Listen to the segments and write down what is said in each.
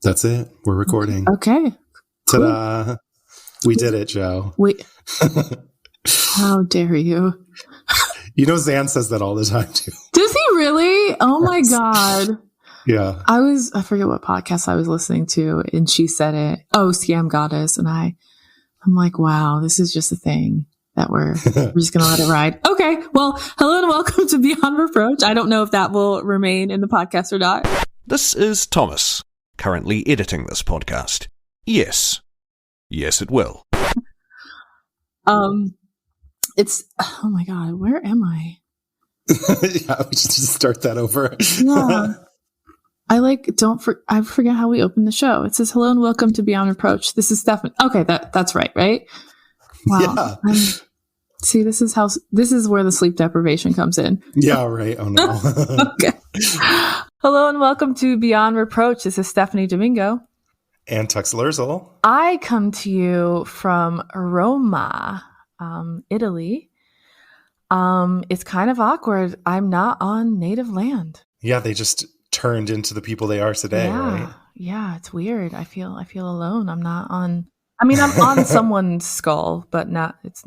That's it. We're recording. Okay. Ta-da. Cool. We did it, Joe. How dare you? You know, Zan says that all the time, too. Does he really? Oh, my God. Yeah. I forget what podcast I was listening to, and she said it. Oh, Scam Goddess. And I'm like, wow, this is just a thing that we're just going to let it ride. Okay. Well, hello and welcome to Beyond Reproach. I don't know if that will remain in the podcast or not. This is Thomas, currently editing this podcast. Yes, it will. It's, oh my God, where am I? Yeah, we should just start that over. Yeah. I forget how we open the show. It says, hello and welcome to Beyond Reproach. This is Stephanie. Okay, that's right? Wow. Yeah. See, this is where the sleep deprivation comes in. Yeah, right. Oh, no. Okay. Hello and welcome to Beyond Reproach. This is Stephanie Domingo. And Tux Lurzl. I come to you from Roma, Italy. It's kind of awkward. I'm not on native land. Yeah, they just turned into the people they are today, right? Yeah, it's weird. I feel alone. I'm not on. I mean, I'm on someone's skull, but not. It's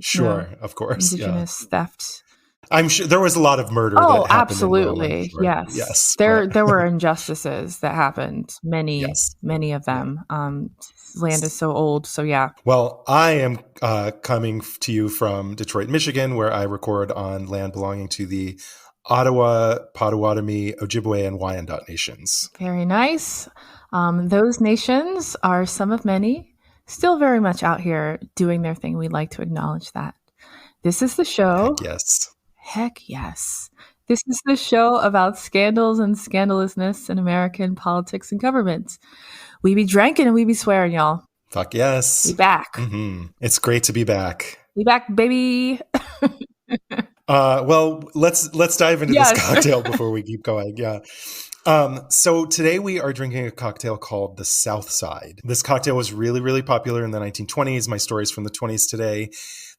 sure, of course, indigenous theft. I'm sure there was a lot of murder. Oh, that happened absolutely, in Rome, sure. yes. There were injustices that happened. Many of them. Land is so old, so yeah. Well, I am coming to you from Detroit, Michigan, where I record on land belonging to the Ottawa, Potawatomi, Ojibwe, and Wyandot nations. Very nice. Those nations are some of many, still very much out here doing their thing. We'd like to acknowledge that. This is the show. Heck yes. This is the show about scandals and scandalousness in American politics and government. We be drinking and we be swearing, y'all. Fuck yes. We back. Mm-hmm. It's great to be back. We back, baby. Well, let's dive into this cocktail before we keep going. Yeah. So today we are drinking a cocktail called the South Side. This cocktail was really, really popular in the 1920s. My story's from the 20s today.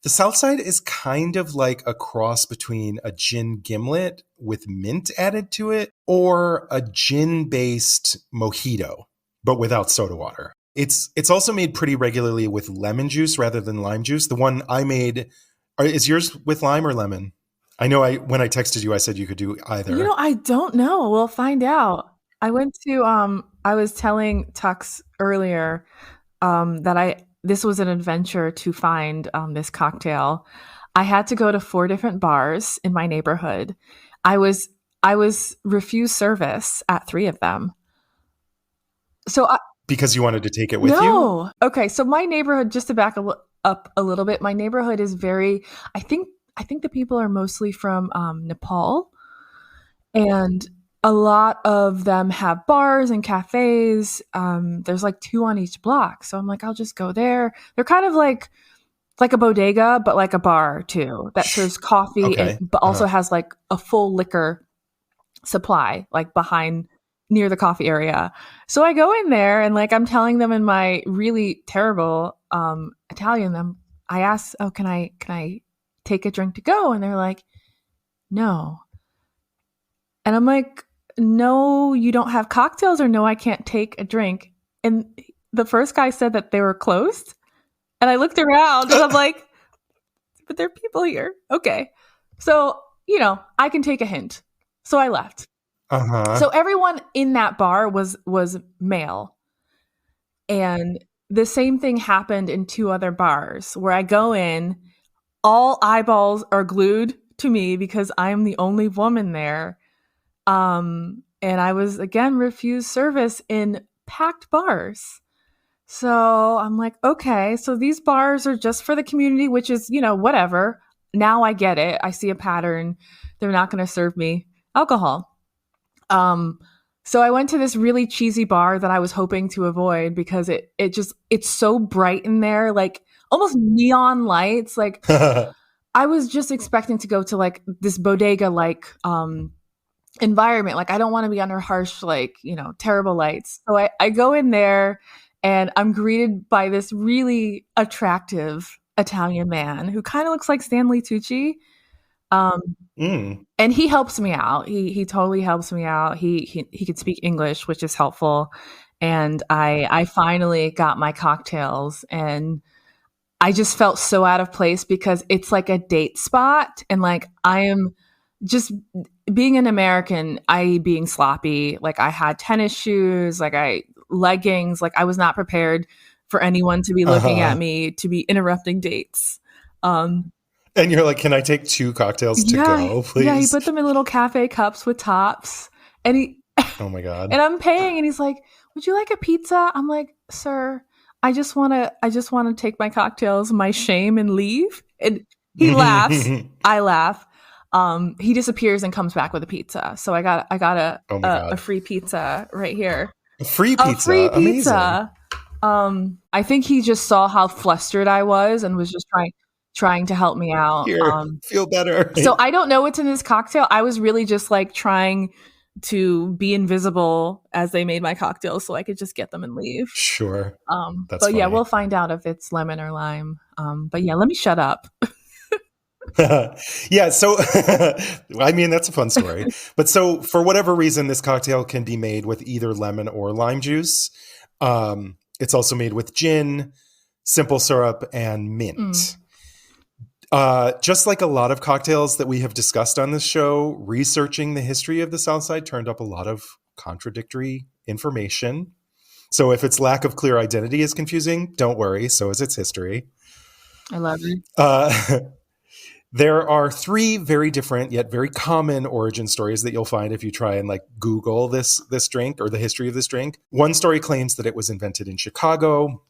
The South Side is kind of like a cross between a gin gimlet with mint added to it or a gin-based mojito, but without soda water. It's also made pretty regularly with lemon juice rather than lime juice. The one I made, is yours with lime or lemon? I know when I texted you, I said you could do either. You know, I don't know. We'll find out. I went to, I was telling Tux earlier that this was an adventure to find this cocktail. I had to go to 4 different bars in my neighborhood. I was refused service at 3 of them. So because you wanted to take it with you? No. Okay, so my neighborhood, just to back up a little bit, my neighborhood is very, I think the people are mostly from Nepal, and a lot of them have bars and cafes. There's like 2 on each block. So I'm like, I'll just go there. They're kind of like a bodega, but like a bar too, that serves coffee, but also has like a full liquor supply, like behind near the coffee area. So I go in there and like, I'm telling them in my really terrible Italian, I ask, oh, can I take a drink to go? And they're like, no. And I'm like, no, you don't have cocktails, or no, I can't take a drink. And the first guy said that they were closed. And I looked around and I'm like, but there are people here. Okay. So, I can take a hint. So I left. Uh-huh. So everyone in that bar was male. And the same thing happened in 2 other bars where I go in, all eyeballs are glued to me because I'm the only woman there. And I was, again, refused service in packed bars. So I'm like, okay, so these bars are just for the community, which is, whatever. Now I get it. I see a pattern. They're not going to serve me alcohol. So I went to this really cheesy bar that I was hoping to avoid because it's so bright in there, like almost neon lights. Like I was just expecting to go to like this bodega, like, environment. Like I don't want to be under harsh, like, terrible lights. So I go in there and I'm greeted by this really attractive Italian man who kind of looks like Stanley Tucci. And he helps me out. He totally helps me out. He could speak English, which is helpful. And I finally got my cocktails, and I just felt so out of place because it's like a date spot. And like, I am just being an American, being sloppy. Like, I had tennis shoes, leggings, like I was not prepared for anyone to be looking at me, to be interrupting dates. And you're like, can I take 2 cocktails to go, please? Yeah, he put them in little cafe cups with tops. And oh my God. And I'm paying, and he's like, would you like a pizza? I'm like, sir, I just want to take my cocktails, my shame, and leave. And he laughs. I laugh. He disappears and comes back with a pizza. So I got a free pizza right here. A free pizza. Amazing. I think he just saw how flustered I was and was just trying to help me out. Here, feel better. So I don't know what's in this cocktail. I was really just like trying to be invisible as they made my cocktails so I could just get them and leave. Sure. But funny. Yeah, we'll find out if it's lemon or lime. But yeah, let me shut up. Yeah, so I mean, that's a fun story. But so for whatever reason, this cocktail can be made with either lemon or lime juice. It's also made with gin, simple syrup, and mint. Just like a lot of cocktails that we have discussed on this show, researching the history of the South Side turned up a lot of contradictory information. So if its lack of clear identity is confusing, don't worry. So is its history. I love it. There are 3 very different yet very common origin stories that you'll find if you try and like Google this drink or the history of this drink. One story claims that it was invented in Chicago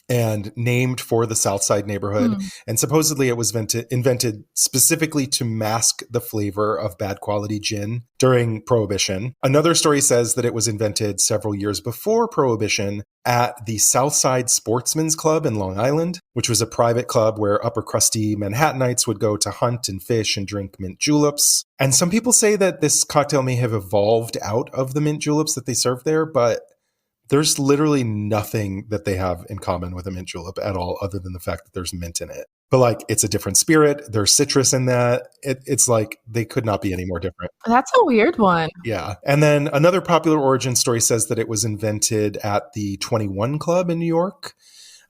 and named for the South Side neighborhood. And supposedly it was invented specifically to mask the flavor of bad quality gin during Prohibition. Another story says that it was invented several years before Prohibition at the South Side Sportsman's Club in Long Island, which was a private club where upper crusty Manhattanites would go to hunt and fish and drink mint juleps. And some people say that this cocktail may have evolved out of the mint juleps that they served there, but there's literally nothing that they have in common with a mint julep at all, other than the fact that there's mint in it. But like, it's a different spirit. There's citrus in that. It's like they could not be any more different. That's a weird one. Yeah. And then another popular origin story says that it was invented at the 21 Club in New York.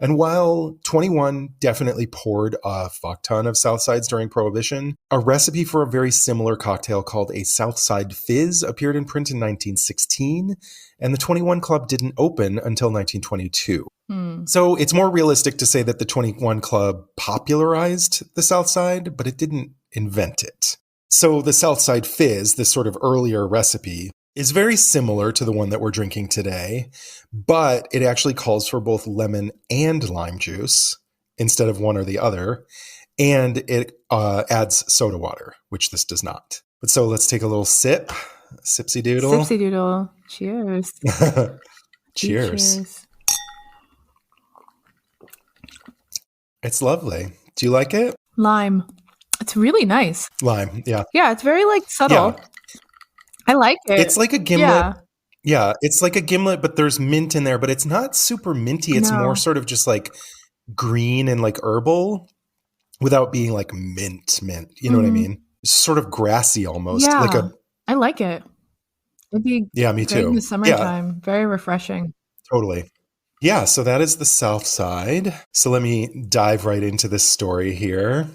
And while 21 definitely poured a fuck ton of Southsides during Prohibition, a recipe for a very similar cocktail called a Southside Fizz appeared in print in 1916, and the 21 Club didn't open until 1922. So it's more realistic to say that the 21 Club popularized the Southside, but it didn't invent it. So the Southside Fizz, this sort of earlier recipe, is very similar to the one that we're drinking today, but it actually calls for both lemon and lime juice instead of one or the other, and it adds soda water, which this does not. But so let's take a little sip. Sipsy doodle. Sipsy doodle. Cheers. Cheers. It's lovely. Do you like it? Lime. It's really nice. Lime, yeah. Yeah, it's very like subtle. Yeah. I like it. It's like a gimlet. Yeah, it's like a gimlet, but there's mint in there, but it's not super minty. It's more sort of just like green and like herbal without being like mint. You know what I mean? It's sort of grassy almost. Yeah, I like it. It'd be me too. In the summertime. Yeah. Very refreshing. Totally. Yeah, so that is the South Side. So let me dive right into this story here.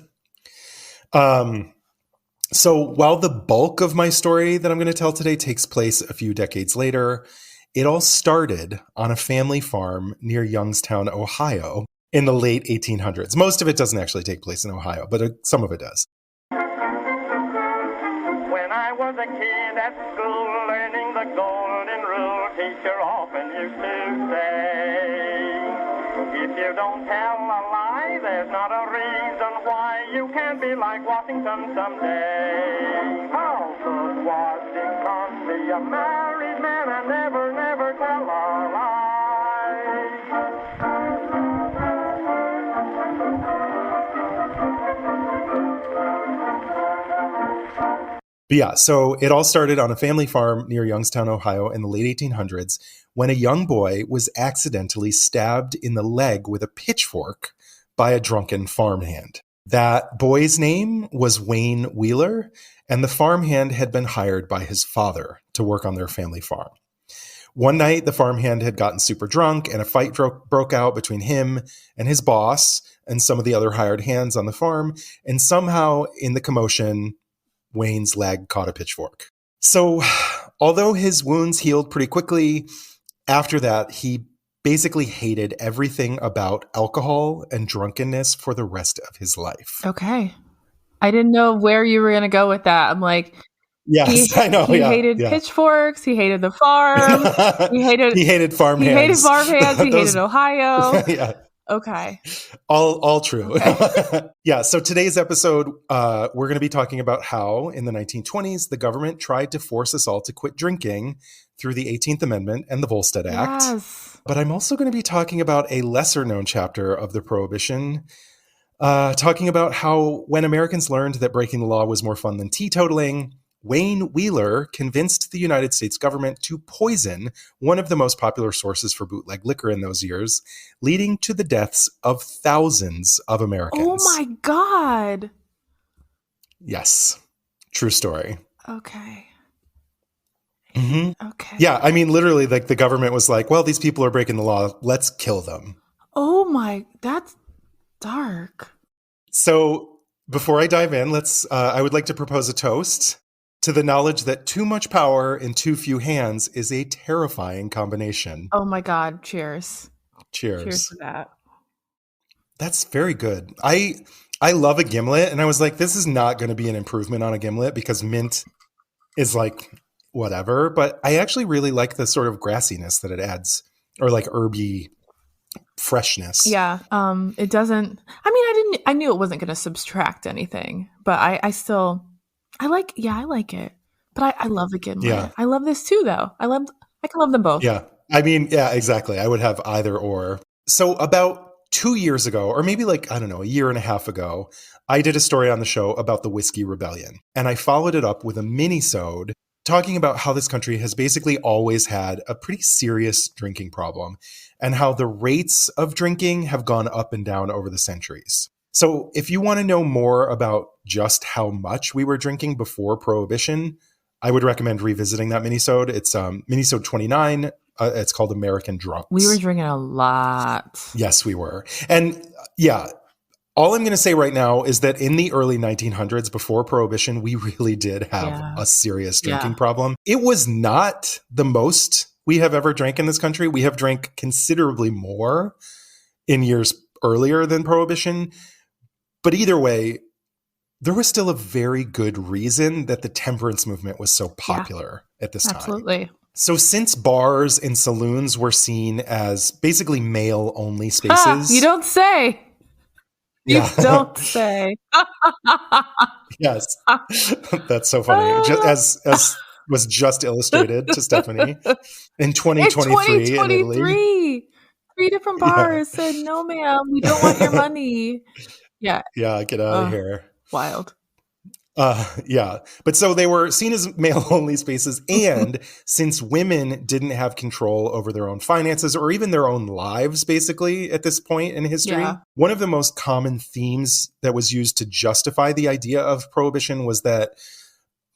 So while the bulk of my story that I'm going to tell today takes place a few decades later, it all started on a family farm near Youngstown, Ohio in the late 1800s. Most of it doesn't actually take place in Ohio, but some of it does. When I was a kid at school learning the golden rule, teacher often used to say, if you don't tell a lie, there's not a reason why you can't be like Washington someday. How could Washington be a married man and never tell a lie? But yeah, so it all started on a family farm near Youngstown, Ohio in the late 1800s when a young boy was accidentally stabbed in the leg with a pitchfork by a drunken farmhand. That boy's name was Wayne Wheeler, and the farmhand had been hired by his father to work on their family farm. One night, the farmhand had gotten super drunk and a fight broke out between him and his boss and some of the other hired hands on the farm. And somehow in the commotion, Wayne's leg caught a pitchfork. So although his wounds healed pretty quickly, after that, he basically hated everything about alcohol and drunkenness for the rest of his life. Okay. I didn't know where you were going to go with that. I'm like, yes, I know. He hated pitchforks. He hated the farm. He hated farmhands. He hated farmhands. He hated Ohio. Yeah. Okay. All true. Okay. Yeah. So today's episode, we're going to be talking about how in the 1920s, the government tried to force us all to quit drinking through the 18th Amendment and the Volstead Act. Yes. But I'm also going to be talking about a lesser known chapter of the Prohibition, talking about how when Americans learned that breaking the law was more fun than teetotaling, Wayne Wheeler convinced the United States government to poison one of the most popular sources for bootleg liquor in those years, leading to the deaths of thousands of Americans. Oh my God. Yes. True story. Okay. Mm-hmm. Okay. Yeah, I mean, literally, like the government was like, well, these people are breaking the law. Let's kill them. Oh my, that's dark. So before I dive in, I would like to propose a toast to the knowledge that too much power in too few hands is a terrifying combination. Oh my God. Cheers. Cheers. Cheers to that. That's very good. I love a gimlet, and I was like, this is not going to be an improvement on a gimlet because mint is like whatever, but I actually really like the sort of grassiness that it adds, or like herby freshness. Yeah. It doesn't, I knew it wasn't going to subtract anything, but I like it. But I love a gimlet. Yeah. I love this too, though. I can love them both. Yeah. I mean, yeah, exactly. I would have either or. So about 2 years ago, or maybe like, I don't know, a year and a half ago, I did a story on the show about the Whiskey Rebellion. And I followed it up with a mini-sode talking about how this country has basically always had a pretty serious drinking problem and how the rates of drinking have gone up and down over the centuries. So if you want to know more about just how much we were drinking before Prohibition, I would recommend revisiting that mini-sode. It's mini-sode 29. It's called American Drunks. We were drinking a lot. Yes, we were. And yeah, all I'm going to say right now is that in the early 1900s, before Prohibition, we really did have a serious drinking problem. It was not the most we have ever drank in this country. We have drank considerably more in years earlier than Prohibition. But either way, there was still a very good reason that the temperance movement was so popular at this time. Absolutely. So since bars and saloons were seen as basically male-only spaces... You don't say. You don't say. Yes. That's so funny. Just, as was just illustrated to Stephanie in 2023 in Italy. 3 different bars said, no, ma'am, we don't want your money. Yeah. Yeah, get out of here. Wild. Yeah. But so they were seen as male-only spaces. And since women didn't have control over their own finances or even their own lives, basically, at this point in history, one of the most common themes that was used to justify the idea of Prohibition was that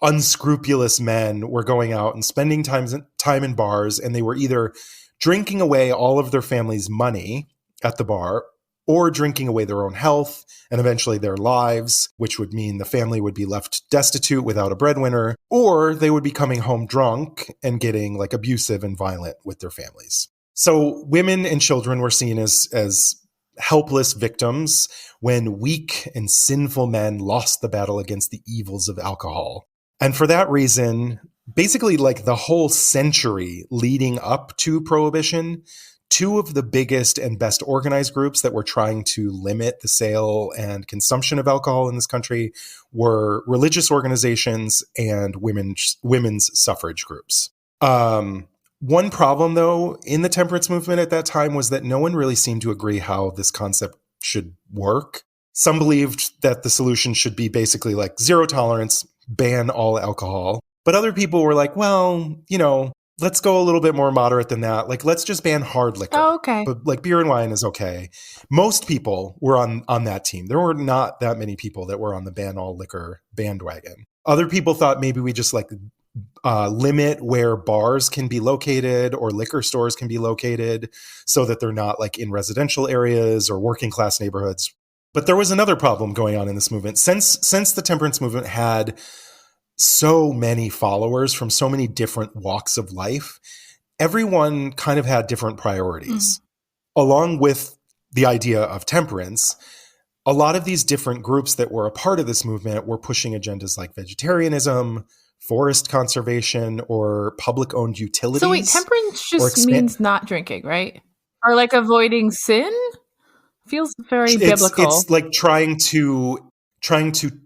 unscrupulous men were going out and spending time in bars, and they were either drinking away all of their family's money at the bar or drinking away their own health and eventually their lives, which would mean the family would be left destitute without a breadwinner, or they would be coming home drunk and getting like abusive and violent with their families. So women and children were seen as helpless victims when weak and sinful men lost the battle against the evils of alcohol. And for that reason, basically like the whole century leading up to Prohibition, 2 of the biggest and best organized groups that were trying to limit the sale and consumption of alcohol in this country were religious organizations and women's suffrage groups. One problem, though, in the temperance movement at that time was that no one really seemed to agree how this concept should work. Some believed that the solution should be basically like zero tolerance, ban all alcohol. But other people were like, well, let's go a little bit more moderate than that. Like, let's just ban hard liquor. Oh, okay. But like beer and wine is okay. Most people were on that team. There were not that many people that were on the ban all liquor bandwagon. Other people thought maybe we just like limit where bars can be located or liquor stores can be located so that they're not like in residential areas or working class neighborhoods. But there was another problem going on in this movement. Since the temperance movement had so many followers from so many different walks of life, everyone kind of had different priorities. Along with the idea of temperance, a lot of these different groups that were a part of this movement were pushing agendas like vegetarianism, forest conservation, or public-owned utilities. So wait, temperance just means not drinking, right? Or like avoiding sin? Feels very biblical. It's like trying to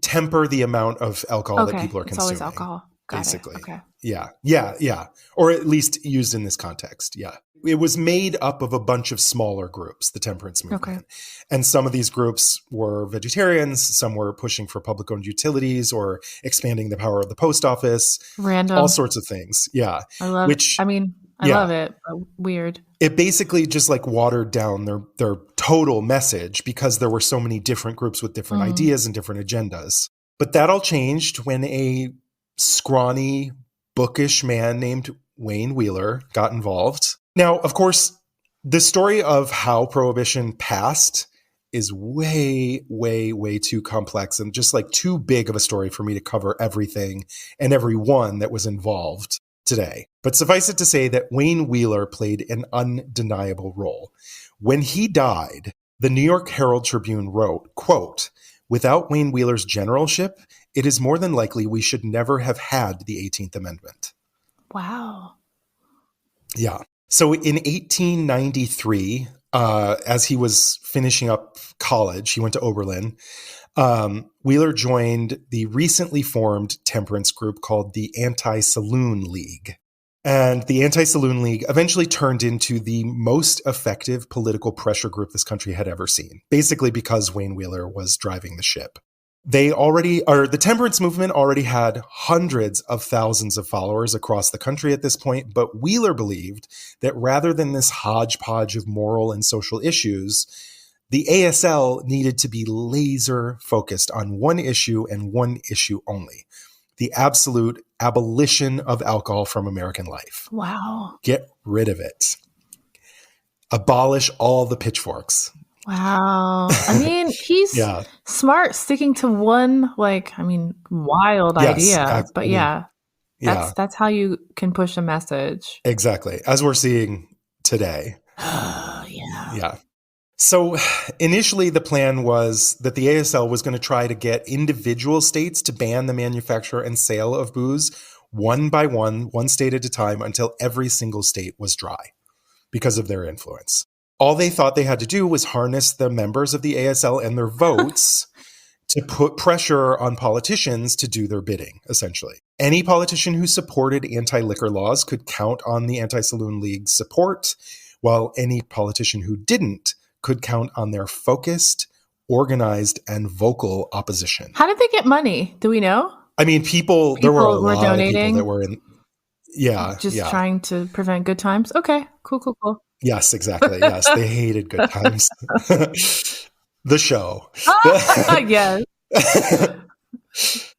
temper the amount of alcohol that people are consuming. It's always alcohol. Basically. Okay. Yeah. Or at least used in this context. Yeah. It was made up of a bunch of smaller groups, the temperance movement. Okay. And some of these groups were vegetarians. Some were pushing for public-owned utilities or expanding the power of the post office. Random. All sorts of things. Yeah. I love it. I love it, but weird. It basically just like watered down their total message because there were so many different groups with different ideas and different agendas. But that all changed when a scrawny, bookish man named Wayne Wheeler got involved. Now, of course, the story of how Prohibition passed is way, way, way too complex and just like too big of a story for me to cover everything and everyone that was involved today. But suffice it to say that Wayne Wheeler played an undeniable role. When he died, the New York Herald Tribune wrote, quote, "Without Wayne Wheeler's generalship, it is more than likely we should never have had the 18th Amendment." Wow. Yeah. So in 1893, as he was finishing up college, he went to Oberlin. Wheeler joined the recently formed temperance group called the Anti-Saloon League. And the Anti-Saloon League eventually turned into the most effective political pressure group this country had ever seen, basically because Wayne Wheeler was driving the ship. The temperance movement already had hundreds of thousands of followers across the country at this point, but Wheeler believed that rather than this hodgepodge of moral and social issues, the ASL needed to be laser focused on one issue and one issue only: the absolute abolition of alcohol from American life. Wow. Get rid of it. Abolish all the pitchforks. Wow. I mean, he's smart sticking to one, wild idea. But that's how you can push a message. Exactly. As we're seeing today. Yeah. So initially the plan was that the ASL was going to try to get individual states to ban the manufacture and sale of booze one by one state at a time, until every single state was dry because of their influence. All they thought they had to do was harness the members of the ASL and their votes to put pressure on politicians to do their bidding, essentially. Any politician who supported anti-liquor laws could count on the Anti-Saloon League's support, while any politician who didn't could count on their focused, organized, and vocal opposition. How did they get money? Do we know? I mean, there were a lot donating, of people that were in. Yeah. Trying to prevent good times. Okay, cool. Yes, exactly. Yes, they hated good times. The show. Yes.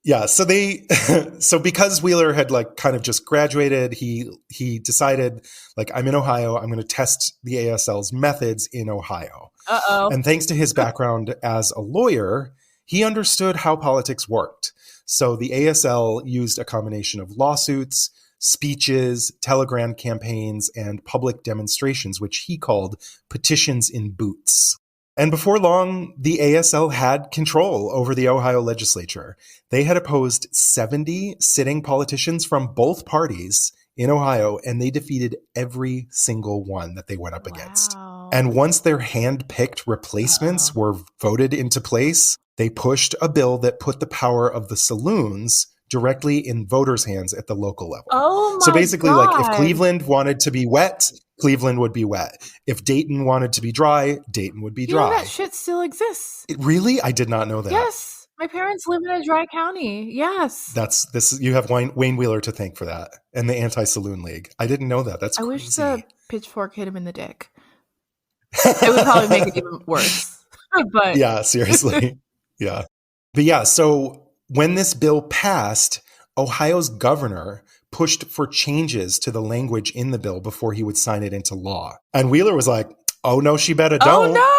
Yeah. So because Wheeler had kind of just graduated, he decided I'm in Ohio. I'm going to test the ASL's methods in Ohio. Uh-oh. And thanks to his background as a lawyer, he understood how politics worked. So the ASL used a combination of lawsuits, speeches, telegram campaigns, and public demonstrations, which he called petitions in boots. And before long, the ASL had control over the Ohio legislature. They had opposed 70 sitting politicians from both parties in Ohio, and they defeated every single one that they went up against. And once their hand-picked replacements were voted into place, they pushed a bill that put the power of the saloons directly in voters' hands at the local level. Oh my So basically, God. If Cleveland wanted to be wet, Cleveland would be wet. If Dayton wanted to be dry, Dayton would be dry. That shit still exists. Really? I did not know that. Yes. My parents live in a dry county. Yes. You have Wayne Wheeler to thank for that, and the Anti-Saloon League. I didn't know that. That's crazy. I wish the pitchfork hit him in the dick. It would probably make it even worse. But yeah, seriously. Yeah. But yeah, so when this bill passed, Ohio's governor pushed for changes to the language in the bill before he would sign it into law. And Wheeler was like, oh, no, she better don't. Oh, no.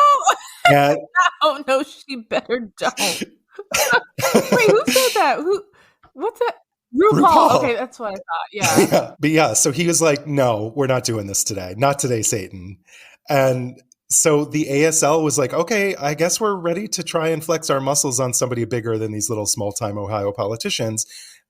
And, Oh, no, she better don't. Wait, who said that? What's that? RuPaul. Okay, that's what I thought. Yeah. But yeah, so he was like, no, we're not doing this today. Not today, Satan. And so the ASL was like, okay, I guess we're ready to try and flex our muscles on somebody bigger than these little small-time Ohio politicians.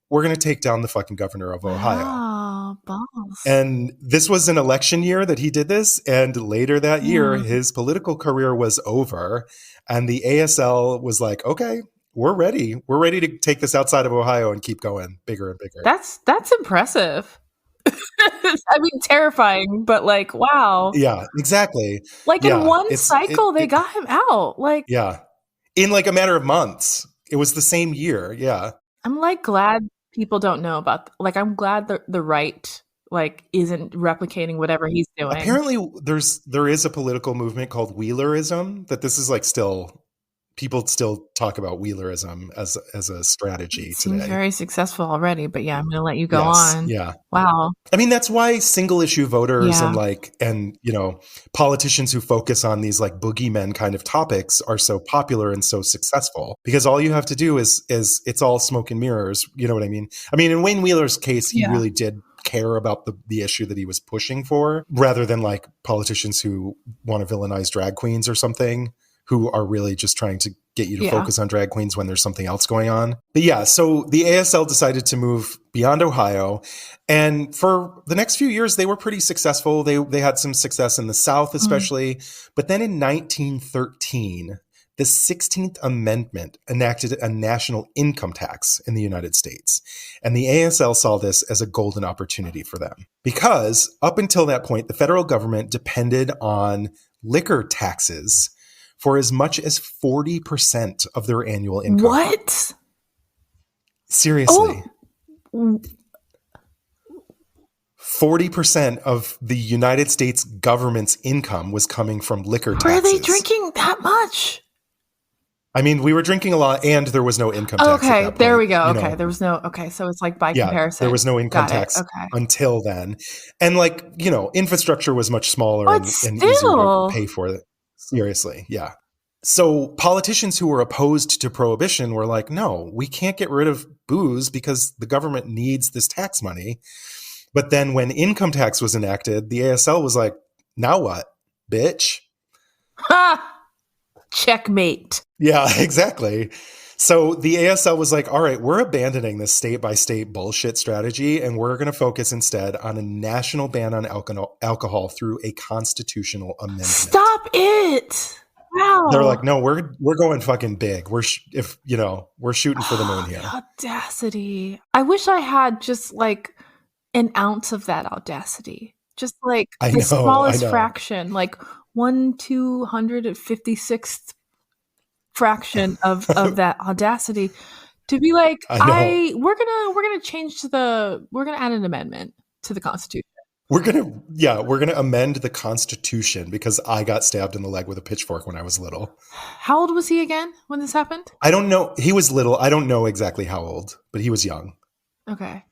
We're going to take down the fucking governor of Ohio. Oh, boss. And this was an election year that he did this. And later that year, his political career was over. And the ASL was like, okay, we're ready. We're ready to take this outside of Ohio and keep going bigger and bigger. That's impressive. I mean, terrifying, but like, wow. Yeah, exactly. Like in one cycle, they got him out. Like, yeah, in like a matter of months. It was the same year. Yeah. I'm like glad people don't know about. Like, I'm glad the right like isn't replicating whatever he's doing. Apparently, there is a political movement called Wheelerism that this is like still. People still talk about Wheelerism as a strategy Seems today. Very successful already, but yeah, I'm going to let you go on. Yeah. Wow. I mean, that's why single issue voters and you know, politicians who focus on these like boogeymen kind of topics are so popular and so successful, because all you have to do is it's all smoke and mirrors. You know what I mean? I mean, in Wayne Wheeler's case, he really did care about the issue that he was pushing for, rather than like politicians who want to villainize drag queens or something, who are really just trying to get you to focus on drag queens when there's something else going on. But yeah, so the ASL decided to move beyond Ohio. And for the next few years, they were pretty successful. They had some success in the South, especially. But then in 1913, the 16th Amendment enacted a national income tax in the United States. And the ASL saw this as a golden opportunity for them. Because up until that point, the federal government depended on liquor taxes for as much as 40% of their annual income. What? Seriously. Oh. 40% of the United States government's income was coming from liquor taxes. Why are they drinking that much? I mean, we were drinking a lot, and there was no income tax. Okay, there we go. Okay, there was no. Okay, so it's like by comparison, there was no income tax until then, and like you know, infrastructure was much smaller and easier to pay for it. Seriously, yeah. So politicians who were opposed to prohibition were like, no, we can't get rid of booze because the government needs this tax money. But then when income tax was enacted, the ASL was like, now what, bitch? Ha! Checkmate. Yeah, exactly. So the ASL was like, all right, we're abandoning this state-by-state bullshit strategy, and we're going to focus instead on a national ban on alcohol through a constitutional amendment. Stop it! Wow. They're like, no, we're going fucking big. We're shooting for the moon here. The audacity. I wish I had just like an ounce of that audacity. Just like the smallest fraction, like 1/256th fraction of that audacity to be like, we're gonna add an amendment to the Constitution. We're gonna amend the Constitution because I got stabbed in the leg with a pitchfork when I was little. How old was he again when this happened? I don't know. He was little. I don't know exactly how old, but he was young. Okay.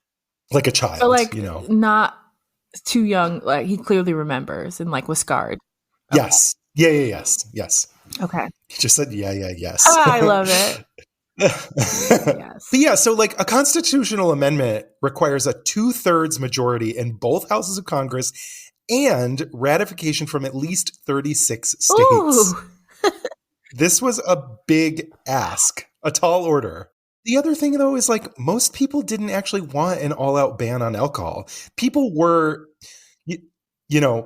Like a child, but like, you know. Not too young. Like he clearly remembers and like was scarred. Okay. Yes. Yeah. Yes. Okay. He just said, yes. Oh, I love it. Yes. But yeah, so like a constitutional amendment requires a 2/3 majority in both houses of Congress and ratification from at least 36 states. This was a big ask, a tall order. The other thing, though, is like most people didn't actually want an all-out ban on alcohol. People were,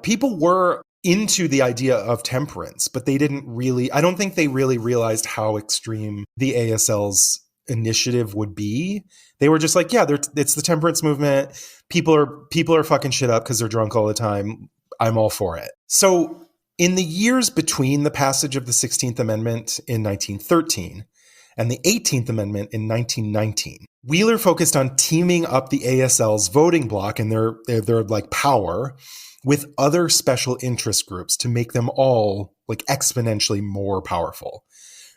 people were into the idea of temperance, but they didn't really, I don't think they really realized how extreme the ASL's initiative would be. They were just like, yeah, it's the temperance movement. People are fucking shit up because they're drunk all the time. I'm all for it. So in the years between the passage of the 16th Amendment in 1913 and the 18th Amendment in 1919, Wheeler focused on teaming up the ASL's voting bloc and their like power with other special interest groups to make them all like exponentially more powerful.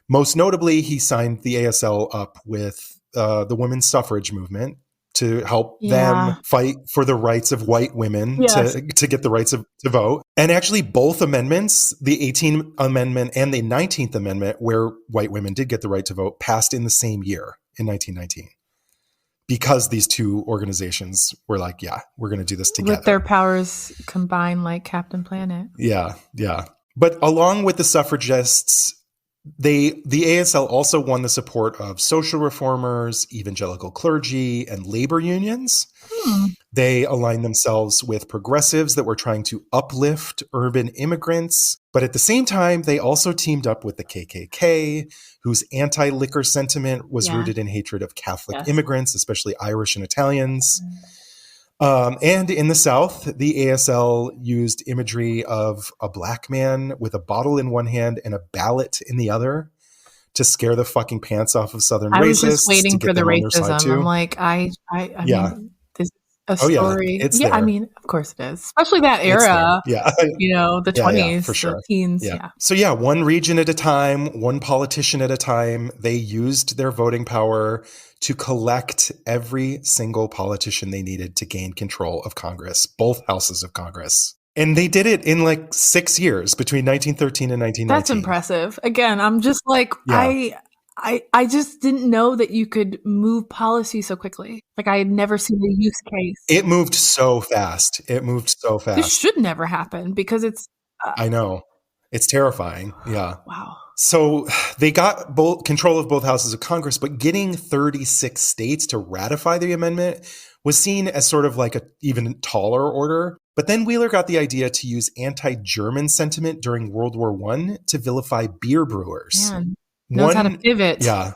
Most notably, he signed the ASL up with the women's suffrage movement to help Yeah. them fight for the rights of white women Yes. to get the rights to vote. And actually both amendments, the 18th Amendment and the 19th Amendment, where white women did get the right to vote, passed in the same year in 1919. Because these two organizations were like, yeah, we're going to do this together. With their powers combined like Captain Planet. Yeah, yeah. But along with the suffragists, the ASL also won the support of social reformers, evangelical clergy, and labor unions. They aligned themselves with progressives that were trying to uplift urban immigrants. But at the same time, they also teamed up with the KKK, whose anti-liquor sentiment was rooted in hatred of Catholic immigrants, especially Irish and Italians. And in the South, the ASL used imagery of a black man with a bottle in one hand and a ballot in the other to scare the fucking pants off of Southern racists. I was just waiting for the racism. I'm like, I mean, this is a story. It's yeah, there. I mean, of course it is. Especially that era. Yeah. The 20s, for sure. the teens. Yeah. So one region at a time, one politician at a time, they used their voting power to collect every single politician they needed to gain control of Congress, both houses of Congress. And they did it in like 6 years between 1913 and 1919. That's impressive. Again, I'm just like, I just didn't know that you could move policy so quickly. Like I had never seen a use case. It moved so fast. This should never happen because it's... I know. It's terrifying. Yeah. Wow. So they got both control of both houses of Congress, but getting 36 states to ratify the amendment was seen as sort of like an even taller order. But then Wheeler got the idea to use anti-German sentiment during World War I to vilify beer brewers. Man, knows how to pivot. Yeah,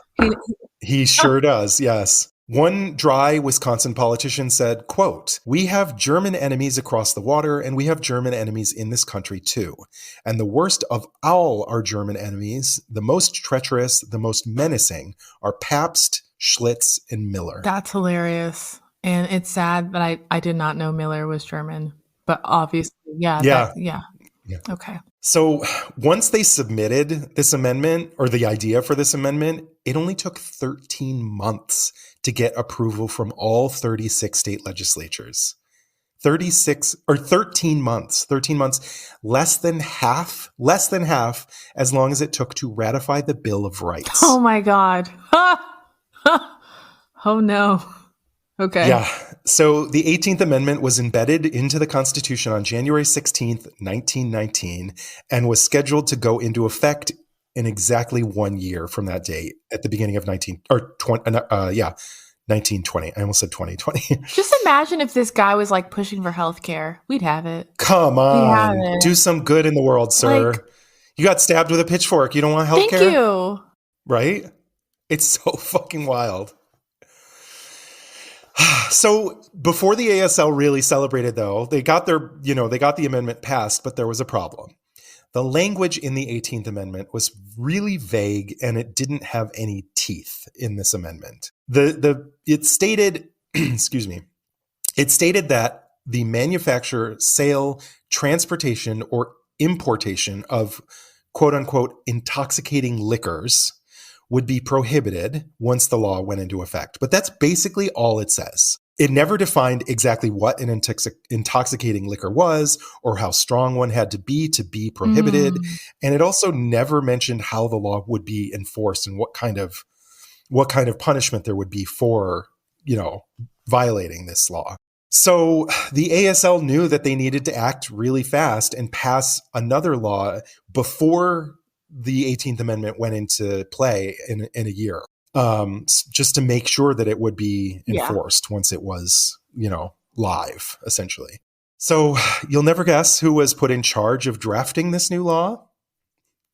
he sure does, yes. One dry Wisconsin politician said, quote, "We have German enemies across the water, and we have German enemies in this country too. And the worst of all our German enemies, the most treacherous, the most menacing, are Pabst, Schlitz, and Miller." That's hilarious. And it's sad that I did not know Miller was German. But obviously, yeah. Okay. So once they submitted this amendment or the idea for this amendment, it only took 13 months to get approval from all 36 state legislatures. 13 months, less than half as long as it took to ratify the Bill of Rights. Oh my God. Oh no. Okay. Yeah. So the 18th Amendment was embedded into the Constitution on January 16th, 1919, and was scheduled to go into effect in exactly 1 year from that date at the beginning of 1920. I almost said 2020. Just imagine if this guy was like pushing for healthcare. We'd have it. Come on. Do some good in the world, sir. You got stabbed with a pitchfork. You don't want healthcare? Thank you. Right? It's so fucking wild. So before the ASL really celebrated, though, they got the amendment passed, but there was a problem. The language in the 18th Amendment was really vague, and it didn't have any teeth in this amendment. It stated, it stated that the manufacture, sale, transportation, or importation of quote unquote intoxicating liquors would be prohibited once the law went into effect. But that's basically all it says. It never defined exactly what an intoxicating liquor was or how strong one had to be prohibited. And it also never mentioned how the law would be enforced and what kind of punishment there would be for, violating this law. So the ASL knew that they needed to act really fast and pass another law before the 18th Amendment went into play in a year, just to make sure that it would be enforced once it was, live, essentially. So you'll never guess who was put in charge of drafting this new law?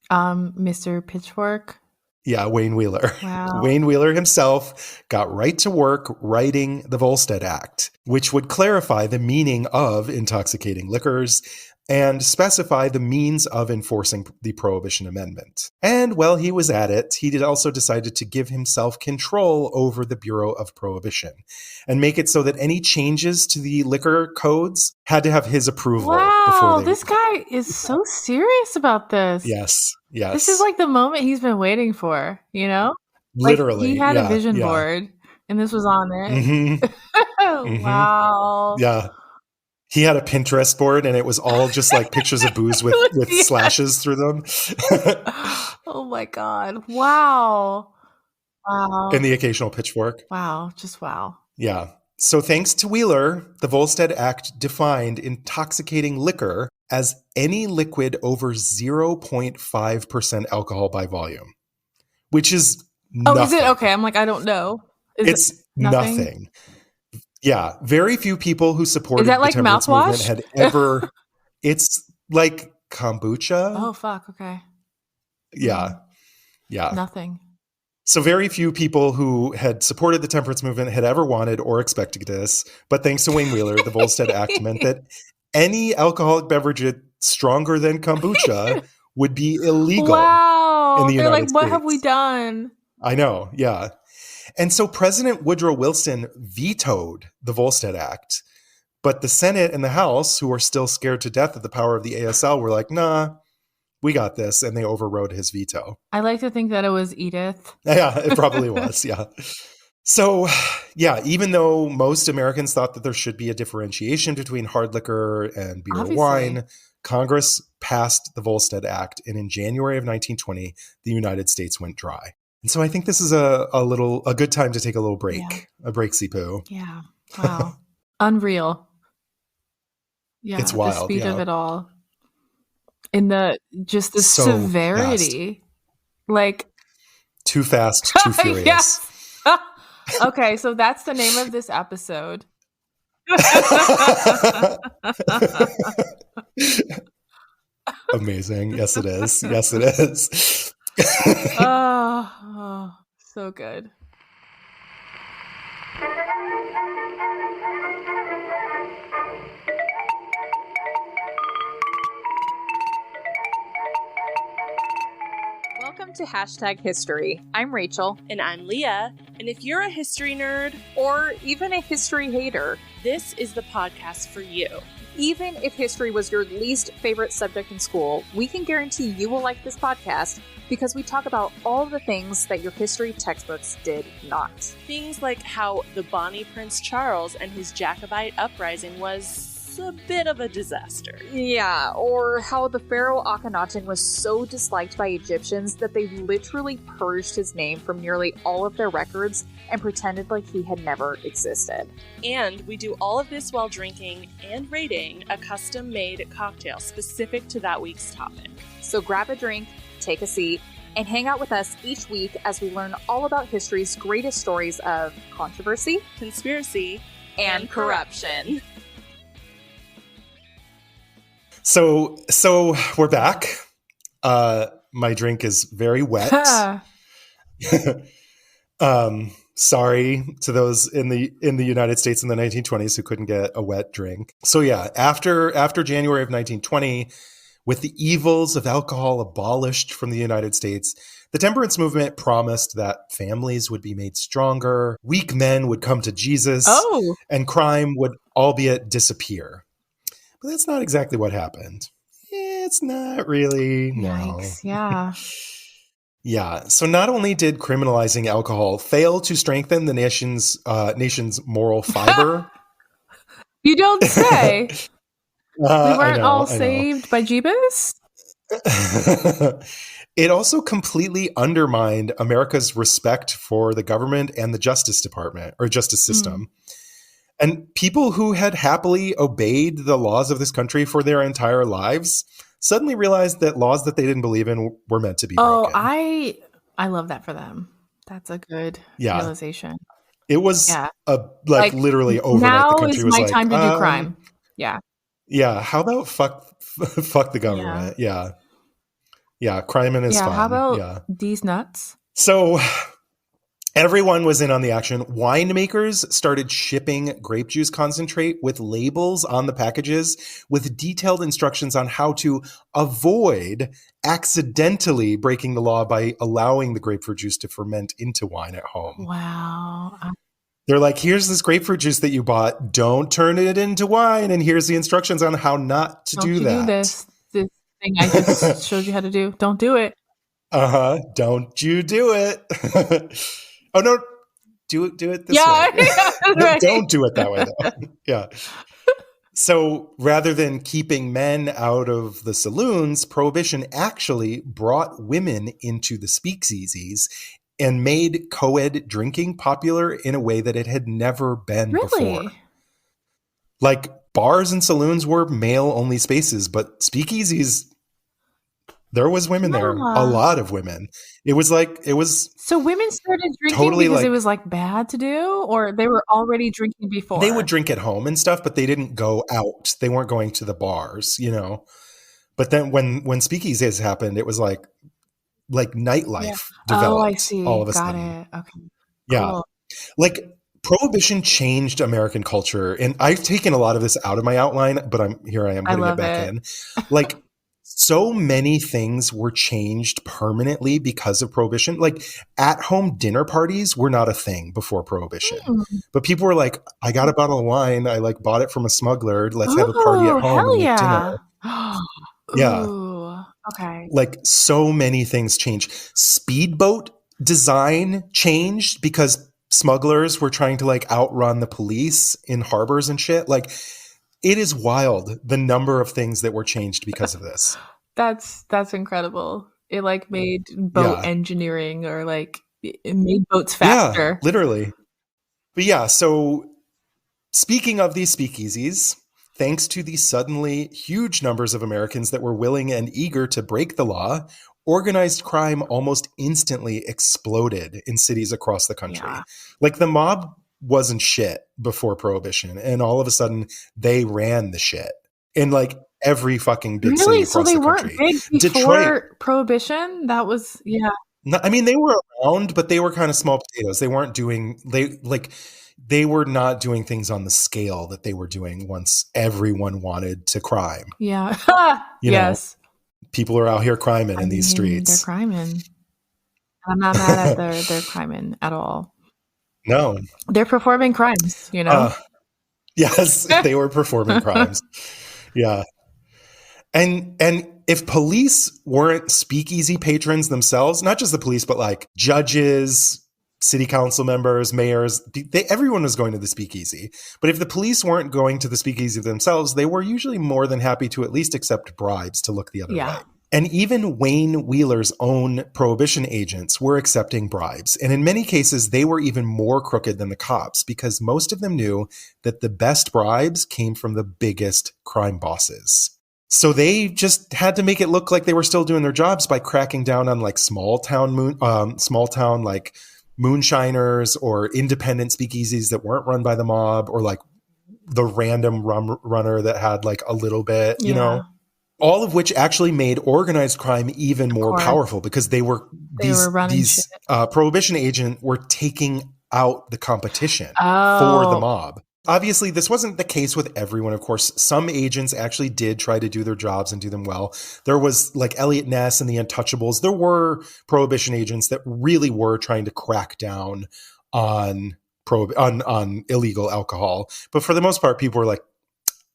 Mr. Pitchfork. Yeah, Wayne Wheeler. Wow. Wayne Wheeler himself got right to work writing the Volstead Act, which would clarify the meaning of intoxicating liquors and specify the means of enforcing the Prohibition Amendment. And while he was at it, he also decided to give himself control over the Bureau of Prohibition and make it so that any changes to the liquor codes had to have his approval. Wow, this guy is so serious about this. Yes. This is like the moment he's been waiting for, Literally. Like he had a vision board and this was on it. Mm-hmm. Wow. Yeah. He had a Pinterest board and it was all just like pictures of booze with Yes. slashes through them. Oh my God. Wow. Wow. And the occasional pitchfork. Wow. Just wow. Yeah. So thanks to Wheeler, the Volstead Act defined intoxicating liquor as any liquid over 0.5% alcohol by volume, which is nothing. Oh, is it? Okay. I'm like, I don't know. It's nothing. Yeah. Very few people who supported that like the temperance movement mouthwash? had ever. It's like kombucha. Oh, fuck. Okay. Yeah. Yeah. Nothing. So very few people who had supported the temperance movement had ever wanted or expected this. But thanks to Wayne Wheeler, the Volstead Act meant that any alcoholic beverage stronger than kombucha would be illegal. Wow. In the United They're like, what States. have we done? I know. Yeah. And so President Woodrow Wilson vetoed the Volstead Act. But the Senate and the House, who were still scared to death of the power of the ASL, were like, nah, we got this. And they overrode his veto. I like to think that it was Edith. Yeah, it probably was. Yeah. So, yeah, even though most Americans thought that there should be a differentiation between hard liquor and beer or wine, Congress passed the Volstead Act. And in January of 1920, the United States went dry. And so I think this is a good time to take a little break, a breaksy poo. Yeah. Wow. Unreal. Yeah. It's wild. The speed yeah. of it all. In the So severity. fast. Like Too fast, too furious. Yes. Okay, so that's the name of this episode. Amazing. Yes, it is. Yes, it is. Oh, so good. Welcome to Hashtag History. I'm Rachel. And I'm Leah. And if you're a history nerd, Or even a history hater. this is the podcast for you. Even if history was your least favorite subject in school, we can guarantee you will like this podcast because we talk about all the things that your history textbooks did not. Things like how the Bonnie Prince Charles and his Jacobite uprising was a bit of a disaster. Yeah, or how the pharaoh Akhenaten was so disliked by Egyptians that they literally purged his name from nearly all of their records and pretended like he had never existed. And we do all of this while drinking and rating a custom-made cocktail specific to that week's topic. So grab a drink, take a seat, and hang out with us each week as we learn all about history's greatest stories of controversy Conspiracy and corruption. So we're back. My drink is very wet. Sorry to those in the United States in the 1920s who couldn't get a wet drink. So yeah, after January of 1920, with the evils of alcohol abolished from the United States, the temperance movement promised that families would be made stronger, weak men would come to Jesus, and crime would albeit disappear. But that's not exactly what happened. It's not really. Yikes, no. yeah. Yeah. So not only did criminalizing alcohol fail to strengthen the nation's moral fiber. You don't say. We weren't all I know. saved by Jeebus? It also completely undermined America's respect for the government and the Justice Department or justice system. And people who had happily obeyed the laws of this country for their entire lives suddenly realized that laws that they didn't believe in were meant to be broken. I love that for them. That's a good realization. It was literally overnight. Now the country is was my like, time to do crime. Yeah. Yeah. How about fuck the government? Yeah. Yeah. Crime is fun. How about these nuts? So everyone was in on the action. Winemakers started shipping grape juice concentrate with labels on the packages with detailed instructions on how to avoid accidentally breaking the law by allowing the grapefruit juice to ferment into wine at home. Wow. They're like, here's this grapefruit juice that you bought. Don't turn it into wine. And here's the instructions on how not to do that. Don't do this thing I just showed you how to do. Don't do it. Don't you do it. Oh, no. Do it this way. Right. Don't do it that way, though. Yeah. So rather than keeping men out of the saloons, Prohibition actually brought women into the speakeasies and made co-ed drinking popular in a way that it had never been before. Like, bars and saloons were male-only spaces, but speakeasies, there was women there. A lot of women. It was So women started drinking totally because it was like bad to do, or they were already drinking before? They would drink at home and stuff, but they didn't go out. They weren't going to the bars, But then when speakeasies happened, it was like nightlife developed. Oh, I see. All of a Got sudden. it. Okay. Yeah. Cool. Like, Prohibition changed American culture, and I've taken a lot of this out of my outline, but I am putting it back in. Like, so many things were changed permanently because of Prohibition. Like, at-home dinner parties were not a thing before Prohibition. But people were like, I got a bottle of wine. I bought it from a smuggler. Let's have a party at home Hell and make yeah. dinner. Yeah. Ooh, okay. Like, so many things changed. Speedboat design changed because smugglers were trying to outrun the police in harbors and shit. Like, it is wild the number of things that were changed because of this. That's incredible. It made boat engineering, or it made boats faster. Yeah, literally. But yeah, so speaking of these speakeasies, thanks to the suddenly huge numbers of Americans that were willing and eager to break the law, organized crime almost instantly exploded in cities across the country. Yeah. Like, the mob wasn't shit before Prohibition, and all of a sudden they ran the shit in every fucking big city across the country. So they weren't big before Prohibition? That was, yeah. No, I mean, they were around, but they were kind of small potatoes. They weren't doing they were not doing things on the scale that they were doing once everyone wanted to crime. Yeah. Yes. People are out here criming in these streets. They're criming. I'm not mad at their criming at all. No. They're performing crimes, Yes, they were performing crimes. Yeah. And if police weren't speakeasy patrons themselves, not just the police, but judges, city council members, mayors, everyone was going to the speakeasy. But if the police weren't going to the speakeasy themselves, they were usually more than happy to at least accept bribes to look the other way. And even Wayne Wheeler's own Prohibition agents were accepting bribes. And in many cases, they were even more crooked than the cops, because most of them knew that the best bribes came from the biggest crime bosses. So they just had to make it look like they were still doing their jobs by cracking down on small town moonshiners or independent speakeasies that weren't run by the mob, or the random runner that had a little bit, all of which actually made organized crime even more powerful, because these Prohibition agents were taking out the competition for the mob. Obviously, this wasn't the case with everyone, of course. Some agents actually did try to do their jobs and do them well. There was Elliot Ness and the Untouchables. There were Prohibition agents that really were trying to crack down on illegal alcohol. But for the most part, people were like,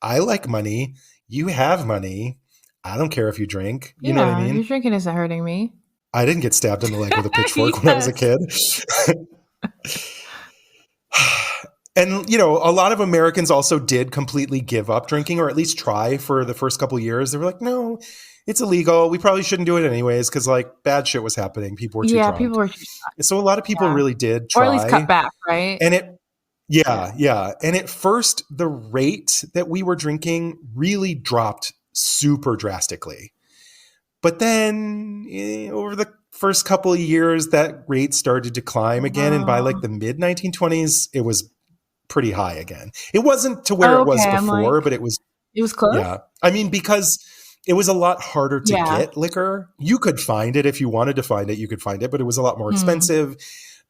I like money. You have money. I don't care if you drink. You know what I mean? Your drinking isn't hurting me. I didn't get stabbed in the leg with a pitchfork when I was a kid. And, a lot of Americans also did completely give up drinking, or at least try for the first couple of years. They were like, no, it's illegal. We probably shouldn't do it anyways, because bad shit was happening. People were too drunk. People were too drunk. So a lot of people really did try. Or at least cut back, right? And And at first, the rate that we were drinking really dropped super drastically. But then over the first couple of years, that rate started to climb again. And by the mid 1920s, it was pretty high again. It wasn't to where it was before, but it was close. Yeah. I mean, because it was a lot harder to get liquor. You could find it if you wanted to find it, you could find it, but it was a lot more expensive,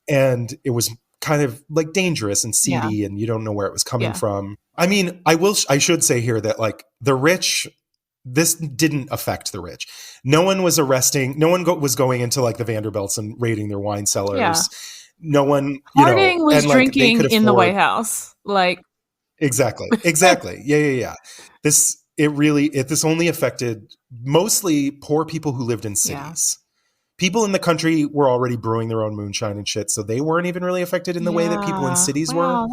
and it was kind of dangerous and seedy, and you don't know where it was coming from. I mean, I should say here that the rich, this didn't affect the rich. No one was arresting. No one was going into the Vanderbilts and raiding their wine cellars. Yeah. No one, Harding was drinking in the White House. Exactly. Yeah. This only affected mostly poor people who lived in cities, people in the country were already brewing their own moonshine and shit, so they weren't even really affected in the way that people in cities were.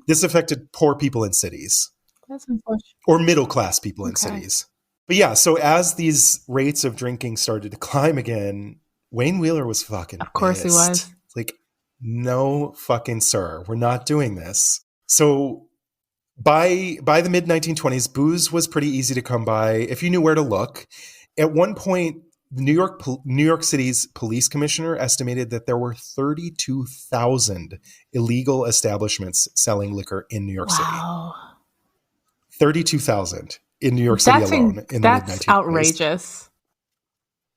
This affected poor people in cities. That's unfortunate. Or middle-class people in cities. But yeah, so as these rates of drinking started to climb again, Wayne Wheeler was fucking Of course pissed. he was. Like, no fucking sir, we're not doing this. So by the mid-1920s, booze was pretty easy to come by if you knew where to look. At one point, New York City's police commissioner estimated that there were 32,000 illegal establishments selling liquor in New York City. 32,000 in New York City alone in the mid-1920s. That's outrageous.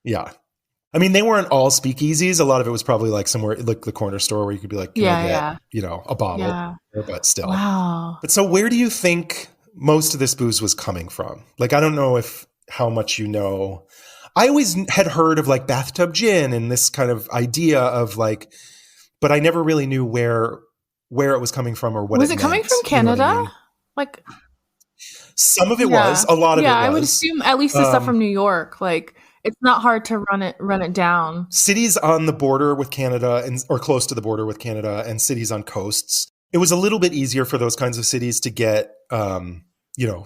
Yeah. I mean, they weren't all speakeasies. A lot of it was probably like somewhere like the corner store where you could be like, can I get, you know, a bottle? Yeah. But still. Wow. But so where do you think most of this booze was coming from? Like, I don't know how much you know. I always had heard of like bathtub gin and this kind of idea of like, but I never really knew where it was coming from or what was it it coming meant, from Canada? You know what I mean? Like, some of it was, a lot of it was. I would assume at least the stuff from New York. Like, it's not hard to run it down. Cities on the border with Canada or close to the border with Canada and cities on coasts, it was a little bit easier for those kinds of cities to get,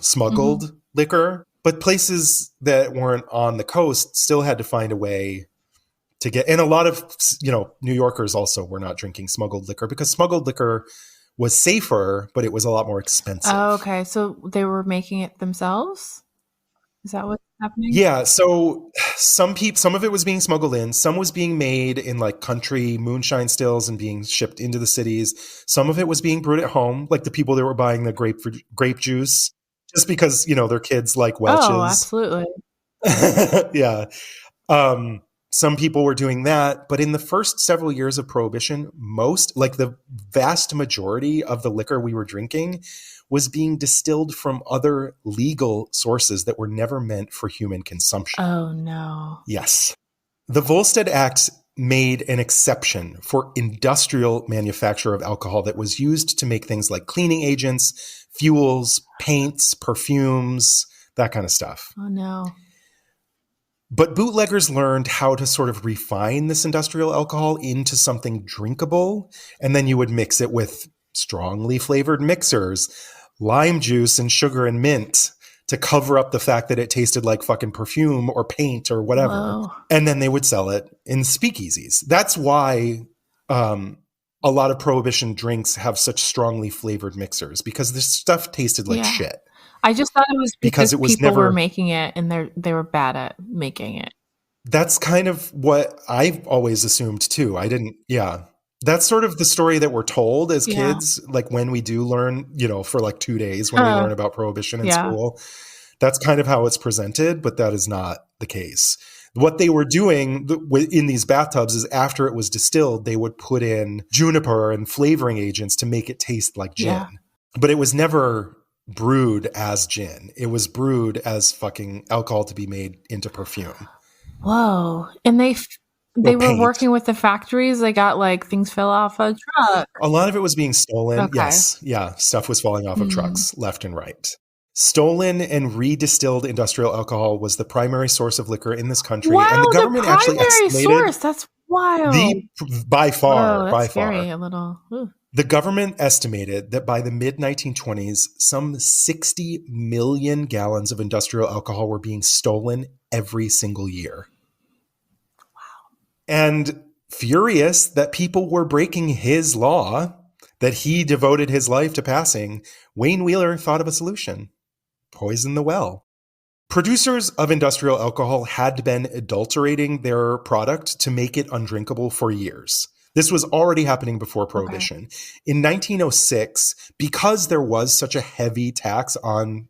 smuggled liquor. But places that weren't on the coast still had to find a way to get. And a lot of, New Yorkers also were not drinking smuggled liquor because smuggled liquor was safer, but it was a lot more expensive. Oh, okay. So they were making it themselves? Is that what's happening? Yeah. So some of it was being smuggled in. Some was being made in like country moonshine stills and being shipped into the cities. Some of it was being brewed at home, like the people that were buying the grape juice, just because, their kids like Welch's. Oh, absolutely. Yeah. Some people were doing that. But in the first several years of Prohibition, the vast majority of the liquor we were drinking was being distilled from other legal sources that were never meant for human consumption. Oh, no. Yes. The Volstead Act made an exception for industrial manufacture of alcohol that was used to make things like cleaning agents, fuels, paints, perfumes, that kind of stuff. Oh, no. But bootleggers learned how to sort of refine this industrial alcohol into something drinkable, and then you would mix it with strongly flavored mixers, lime juice and sugar and mint to cover up the fact that it tasted like fucking perfume or paint or whatever. Whoa. And then they would sell it in speakeasies. That's why a lot of Prohibition drinks have such strongly flavored mixers, because this stuff tasted like shit. I just thought it was because it was people never were making it and they were bad at making it. That's kind of what I've always assumed too. That's sort of the story that we're told as kids, like when we do learn, for like 2 days when we learn about Prohibition in school. That's kind of how it's presented, but that is not the case. What they were doing in these bathtubs is after it was distilled, they would put in juniper and flavoring agents to make it taste like gin. Yeah. But it was never brewed as gin. It was brewed as fucking alcohol to be made into perfume. Whoa. And they were working with the factories. They got like things fell off a truck. A lot of it was being stolen. Okay. Yes. Yeah. Stuff was falling off of trucks left and right. Stolen and redistilled industrial alcohol was the primary source of liquor in this country. Wow, and the government actually estimated source. That's wild. By far. Scary, a little. Ooh. The government estimated that by the mid-1920s, some 60 million gallons of industrial alcohol were being stolen every single year. Wow. And furious that people were breaking his law that he devoted his life to passing, Wayne Wheeler thought of a solution: poison the well. Producers of industrial alcohol had been adulterating their product to make it undrinkable for years. This was already happening before Prohibition. Okay. In 1906, because there was such a heavy tax on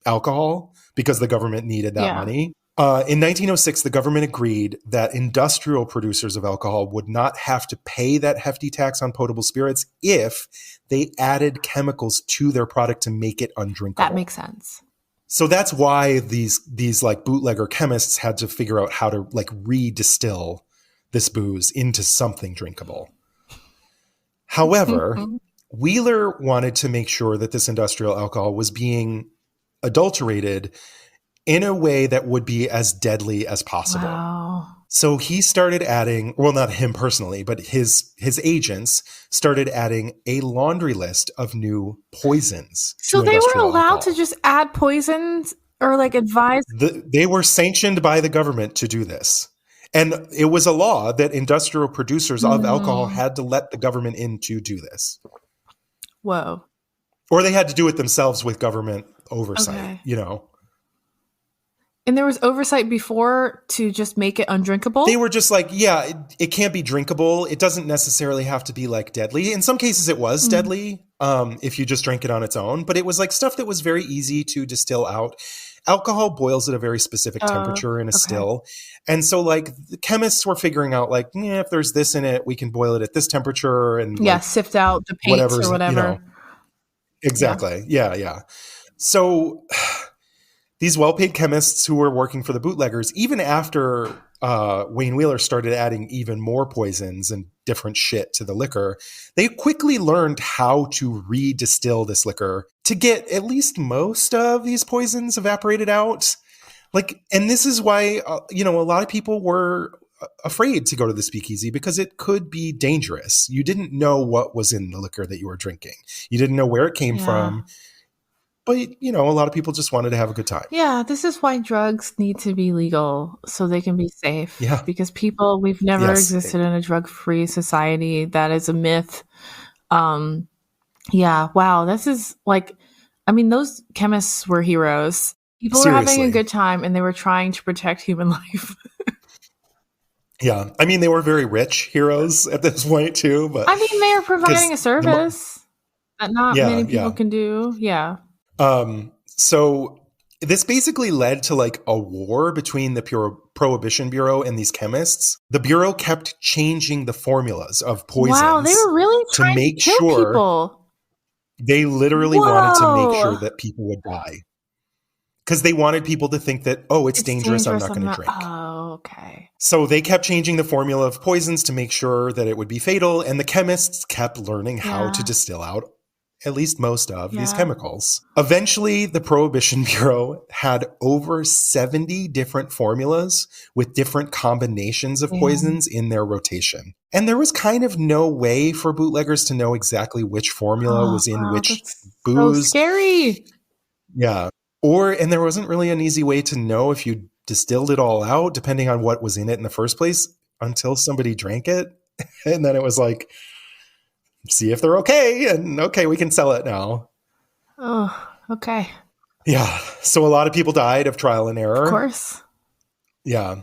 alcohol, because the government needed that money, in 1906, the government agreed that industrial producers of alcohol would not have to pay that hefty tax on potable spirits if they added chemicals to their product to make it undrinkable. That makes sense. So that's why these like bootlegger chemists had to figure out how to like redistill this booze into something drinkable. However, Wheeler wanted to make sure that this industrial alcohol was being adulterated in a way that would be as deadly as possible. Wow. So he started adding, well, not him personally, but his agents started adding a laundry list of new poisons. So to they were industrial allowed alcohol. to just add poisons or like advise? They were sanctioned by the government to do this. And it was a law that industrial producers of alcohol had to let the government in to do this. Whoa. Or they had to do it themselves with government oversight, Okay. you know. And there was oversight before to just make it undrinkable? They were just like, yeah, it can't be drinkable. It doesn't necessarily have to be like deadly. In some cases it was deadly if you just drank it on its own. But it was like stuff that was very easy to distill out. Alcohol boils at a very specific temperature in a still. And so like the chemists were figuring out like, if there's this in it, we can boil it at this temperature. And like, sift out the paints or whatever. You know, exactly. Yeah. So these well-paid chemists who were working for the bootleggers, even after Wayne Wheeler started adding even more poisons and different shit to the liquor, they quickly learned how to re-distill this liquor to get at least most of these poisons evaporated out. Like, and this is why, a lot of people were afraid to go to the speakeasy because it could be dangerous. You didn't know what was in the liquor that you were drinking. You didn't know where it came from. But, a lot of people just wanted to have a good time. Yeah, this is why drugs need to be legal so they can be safe. Yeah. Because we've never existed in a drug-free society. That is a myth. Yeah, wow. This is like, those chemists were heroes. People were having a good time and they were trying to protect human life. Yeah. They were very rich heroes at this point too. But they are providing a service that not many people can do. Yeah. So this basically led to like a war between the Prohibition Bureau and these chemists. The Bureau kept changing the formulas of poisons. Wow, they were really trying to kill people. They literally wanted to make sure that people would die. Because they wanted people to think that, it's dangerous, I'm not going to drink. Oh, okay. So they kept changing the formula of poisons to make sure that it would be fatal. And the chemists kept learning how to distill out at least most of these chemicals. Eventually, the Prohibition Bureau had over 70 different formulas with different combinations of poisons in their rotation. And there was kind of no way for bootleggers to know exactly which formula was in which booze. So scary. Yeah. And there wasn't really an easy way to know if you distilled it all out, depending on what was in it in the first place, until somebody drank it. And then it was like, see if they're okay. And okay, we can sell it now. Oh, okay. Yeah. So a lot of people died of trial and error. Of course. Yeah.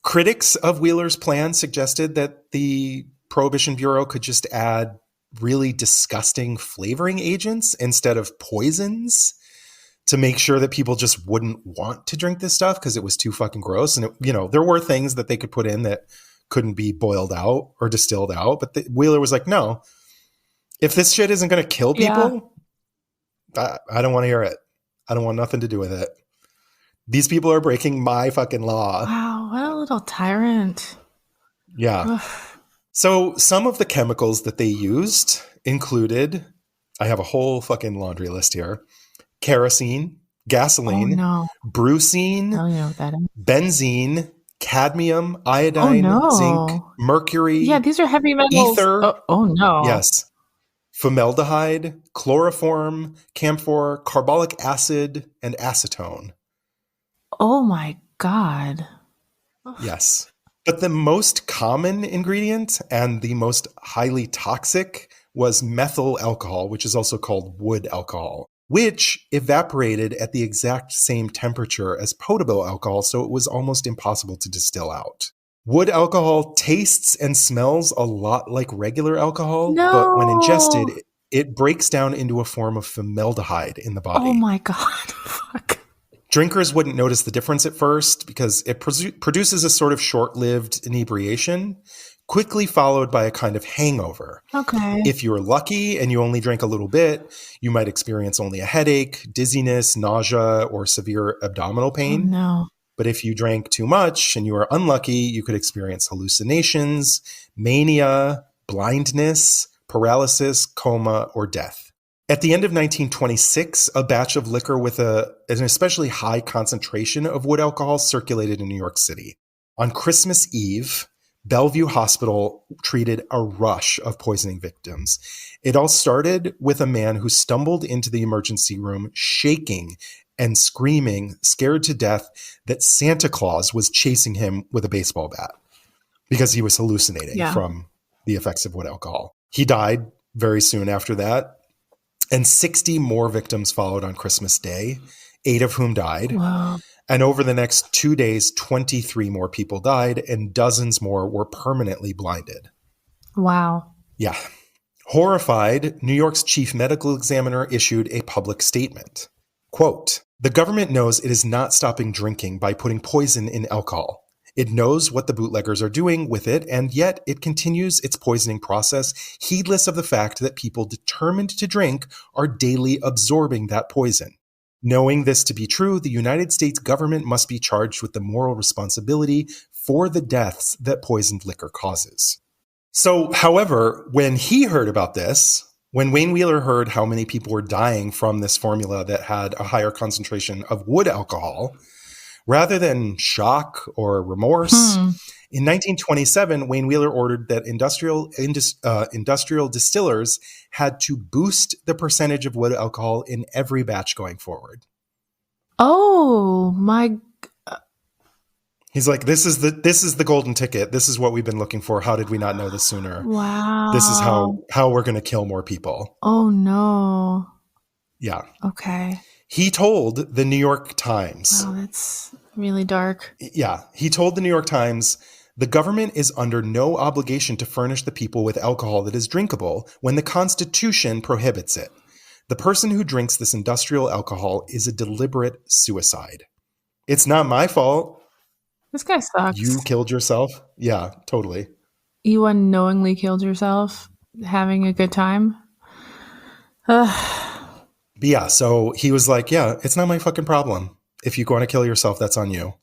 Critics of Wheeler's plan suggested that the Prohibition Bureau could just add really disgusting flavoring agents instead of poisons to make sure that people just wouldn't want to drink this stuff because it was too fucking gross. And, there were things that they could put in that couldn't be boiled out or distilled out. But Wheeler was like, no, if this shit isn't going to kill people, I don't want to hear it. I don't want nothing to do with it. These people are breaking my fucking law. Wow, what a little tyrant. Yeah. So some of the chemicals that they used included, I have a whole fucking laundry list here. Kerosene, gasoline, brucine, benzene, cadmium, iodine, zinc, mercury. Yeah, these are heavy metals. Ether. Oh no. Yes. Formaldehyde, chloroform, camphor, carbolic acid, and acetone. Oh my God. Yes. But the most common ingredient and the most highly toxic was methyl alcohol, which is also called wood alcohol, which evaporated at the exact same temperature as potable alcohol, so it was almost impossible to distill out. Wood alcohol tastes and smells a lot like regular alcohol, but when ingested, it breaks down into a form of formaldehyde in the body. Oh my God. Fuck. Drinkers wouldn't notice the difference at first because it produces a sort of short-lived inebriation, quickly followed by a kind of hangover. Okay. If you're lucky and you only drink a little bit, you might experience only a headache, dizziness, nausea, or severe abdominal pain. Oh, no. But if you drank too much and you are unlucky, you could experience hallucinations, mania, blindness, paralysis, coma, or death. At the end of 1926, a batch of liquor with an especially high concentration of wood alcohol circulated in New York City. On Christmas Eve, Bellevue Hospital treated a rush of poisoning victims. It all started with a man who stumbled into the emergency room shaking and screaming, scared to death, that Santa Claus was chasing him with a baseball bat because he was hallucinating from the effects of wood alcohol. He died very soon after that. And 60 more victims followed on Christmas Day, 8 of whom died. Wow. And over the next 2 days, 23 more people died and dozens more were permanently blinded. Wow. Yeah. Horrified, New York's chief medical examiner issued a public statement. Quote, "The government knows it is not stopping drinking by putting poison in alcohol. It knows what the bootleggers are doing with it, and yet it continues its poisoning process, heedless of the fact that people determined to drink are daily absorbing that poison. Knowing this to be true, the United States government must be charged with the moral responsibility for the deaths that poisoned liquor causes." So, however, when he heard about this, when Wayne Wheeler heard how many people were dying from this formula that had a higher concentration of wood alcohol, rather than shock or remorse, in 1927, Wayne Wheeler ordered that industrial distillers had to boost the percentage of wood alcohol in every batch going forward. Oh my! He's like, this is the golden ticket. This is what we've been looking for. How did we not know this sooner? Wow! This is how we're going to kill more people. Oh no! Yeah. Okay. He told the New York Times. Wow, that's really dark. Yeah. He told the New York Times, "The government is under no obligation to furnish the people with alcohol that is drinkable when the Constitution prohibits it. The person who drinks this industrial alcohol is a deliberate suicide. It's not my fault. This guy sucks. You killed yourself." Yeah, totally. You unknowingly killed yourself having a good time? But yeah, so he was like, yeah, it's not my fucking problem. If you want to kill yourself, that's on you.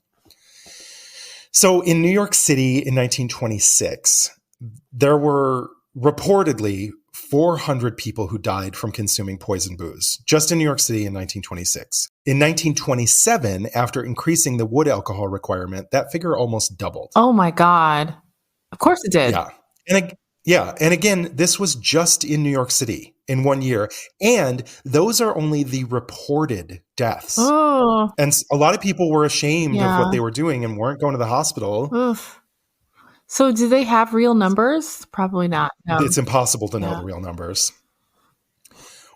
So in New York City in 1926, there were reportedly 400 people who died from consuming poison booze, just in New York City in 1926. In 1927, after increasing the wood alcohol requirement, that figure almost doubled. Oh my God. Of course it did. Yeah. And again, this was just in New York City in 1 year. And those are only the reported deaths. Oh. And a lot of people were ashamed of what they were doing and weren't going to the hospital. Oof. So do they have real numbers? Probably not. No. It's impossible to know the real numbers.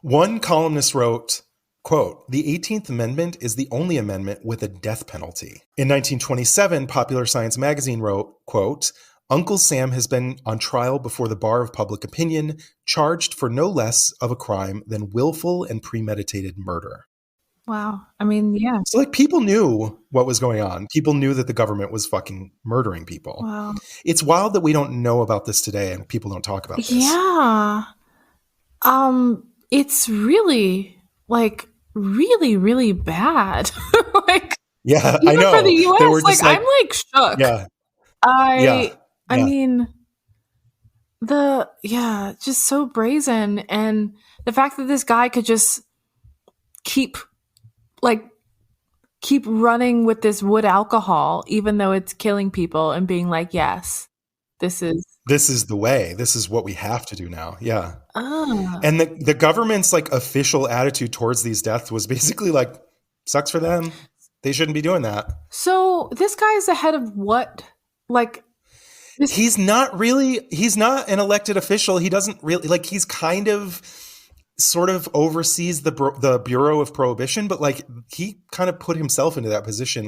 One columnist wrote, quote, "The 18th Amendment is the only amendment with a death penalty." In 1927, Popular Science magazine wrote, quote, "Uncle Sam has been on trial before the bar of public opinion, charged for no less of a crime than willful and premeditated murder." Wow. I mean, yeah. So like people knew what was going on. People knew that the government was fucking murdering people. Wow. It's wild that we don't know about this today and people don't talk about this. Yeah. It's really really, really bad. Yeah, even I know. For the US, they were just I'm shook. Yeah. I mean, just so brazen. And the fact that this guy could just keep running with this wood alcohol, even though it's killing people, and being like, yes, this is the way. This is what we have to do now. Yeah. Ah. And the government's official attitude towards these deaths was basically sucks for them. They shouldn't be doing that. So this guy is the head of what? He's not an elected official. He doesn't really he's kind of sort of oversees the Bureau of Prohibition, but he kind of put himself into that position.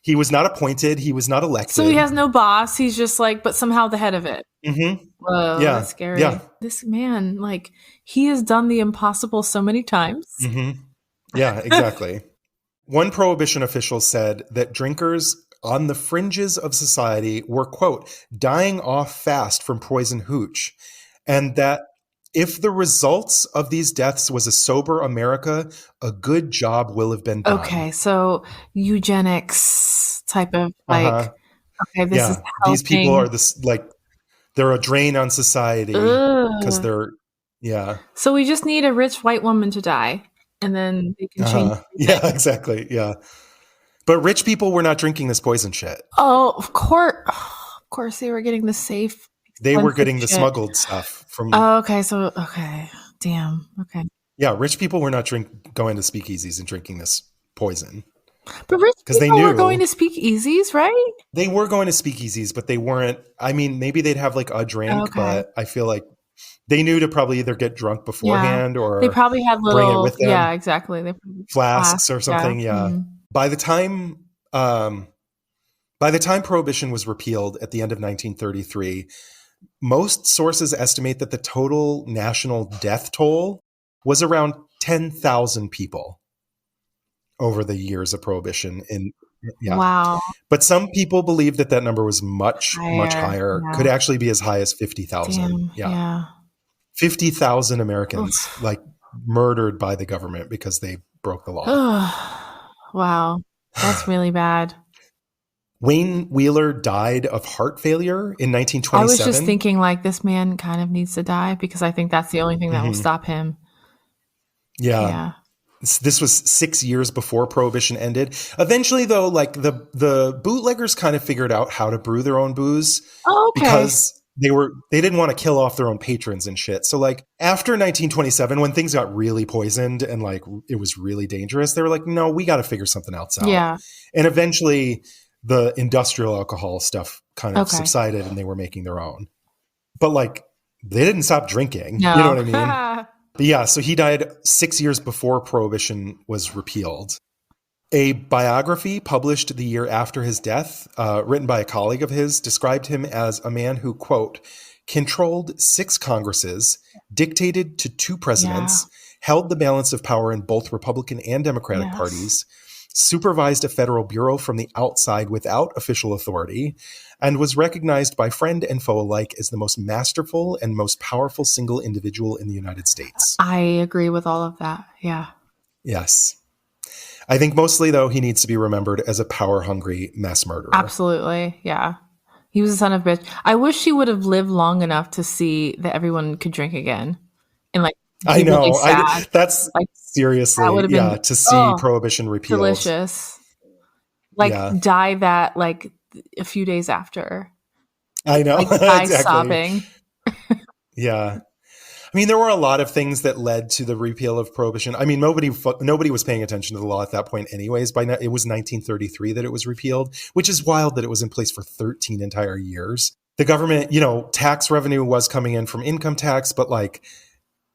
He was not appointed. He was not elected. So he has no boss. He's just but somehow the head of it. Mm-hmm. Whoa, Yeah. that's scary. Yeah. This man, he has done the impossible so many times. Mm-hmm. Yeah, exactly. One Prohibition official said that drinkers on the fringes of society were, quote, dying off fast from poison hooch, and that if the results of these deaths was a sober America, a good job will have been done. Okay, so eugenics type of okay, this is helping. These people are they're a drain on society because they're Yeah. So we just need a rich white woman to die, and then they can change. Yeah, exactly. Yeah. But rich people were not drinking this poison shit. Oh, of course, they were getting the safe. They were getting the shit. smuggled stuff from. Oh, okay. So damn. Okay. Yeah, rich people were not going to speakeasies and drinking this poison. But rich people they knew were going to speakeasies, right? They were going to speakeasies, but they weren't. I mean, maybe they'd have like a drink, but I feel like they knew to probably either get drunk beforehand or they probably had little, bring it with them. Yeah, exactly. They flasks or something. Yeah. Mm-hmm. By the time Prohibition was repealed at the end of 1933, most sources estimate that the total national death toll was around 10,000 people over the years of Prohibition. Wow. But some people believe that number was much higher. Yeah. Could actually be as high as 50,000. Yeah. 50,000 Americans like murdered by the government because they broke the law. Wow. That's really bad. Wayne Wheeler died of heart failure in 1927. I was just thinking, like, this man kind of needs to die because I think that's the only thing that will stop him. Yeah. This was 6 years before Prohibition ended. Eventually, though, like the bootleggers kind of figured out how to brew their own booze. Oh, okay. Because they didn't want to kill off their own patrons and shit. So like after 1927, when things got really poisoned and like it was really dangerous, they were like, no, we got to figure something else out. Yeah. And eventually the industrial alcohol stuff kind of subsided and they were making their own. But like they didn't stop drinking. No. You know what I mean? But yeah, so he died 6 years before Prohibition was repealed. A biography published the year after his death, written by a colleague of his, described him as a man who, quote, controlled 6 Congresses, dictated to 2 presidents, held the balance of power in both Republican and Democratic parties, supervised a federal bureau from the outside without official authority, and was recognized by friend and foe alike as the most masterful and most powerful single individual in the United States. I agree with all of that. Yeah. Yes. I think mostly, though, he needs to be remembered as a power-hungry mass murderer. Absolutely. Yeah. He was a son of a bitch. I wish he would have lived long enough to see that everyone could drink again. And like, I know. Really sad. That's like, seriously, that would have been, to see Prohibition repealed. Delicious. Like, die that, like, a few days after. I know. Like, die exactly. sobbing. Yeah. I mean, there were a lot of things that led to the repeal of Prohibition. I mean, nobody was paying attention to the law at that point anyways. It was 1933 that it was repealed, which is wild that it was in place for 13 entire years. The government, tax revenue was coming in from income tax, but like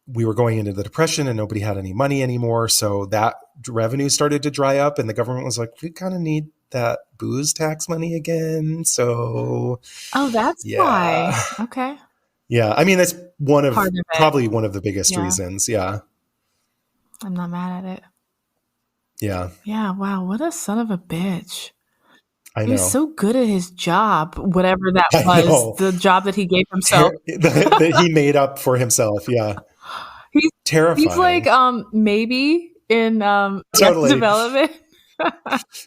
we were going into the Depression and nobody had any money anymore. So that revenue started to dry up and the government was like, we kind of need that booze tax money again. So. Oh, that's why. Okay. Yeah, I mean, that's probably one of the biggest reasons. Yeah. I'm not mad at it. Yeah. Yeah, wow, what a son of a bitch. I know. He was so good at his job, whatever that was, the job that he gave himself. That he made up for himself, yeah. He's terrifying. He's like, maybe in development.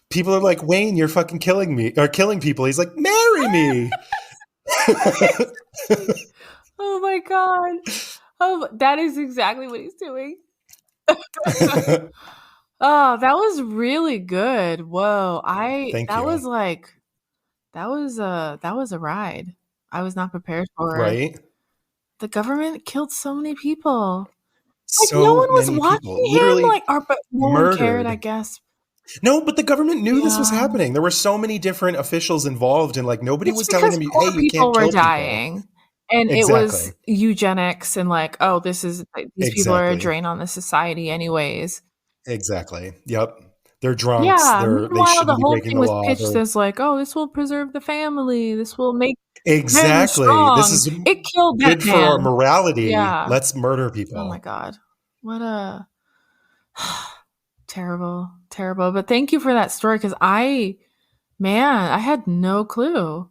People are like, Wayne, you're fucking killing me, or killing people. He's like, marry me. Oh my God. Oh, that is exactly what he's doing. Oh, that was really good. Whoa. Thank you. That was a ride. I was not prepared for it. Right? The government killed so many people. Like so no one was many watching people. Literally him. But no murdered. one cared, I guess. No, but the government knew this was happening. There were so many different officials involved, and like nobody was telling them, "Hey, you can't kill dying." people. And it was eugenics, and like, oh, these people are a drain on the society, anyways. Exactly. Yep. They're drunks. Yeah. Meanwhile, the whole thing was pitched as like, oh, this will preserve the family. This will make exactly. This is it killed good that for man. our morality. Yeah. Let's murder people. Oh my God, what a terrible. But thank you for that story because I had no clue.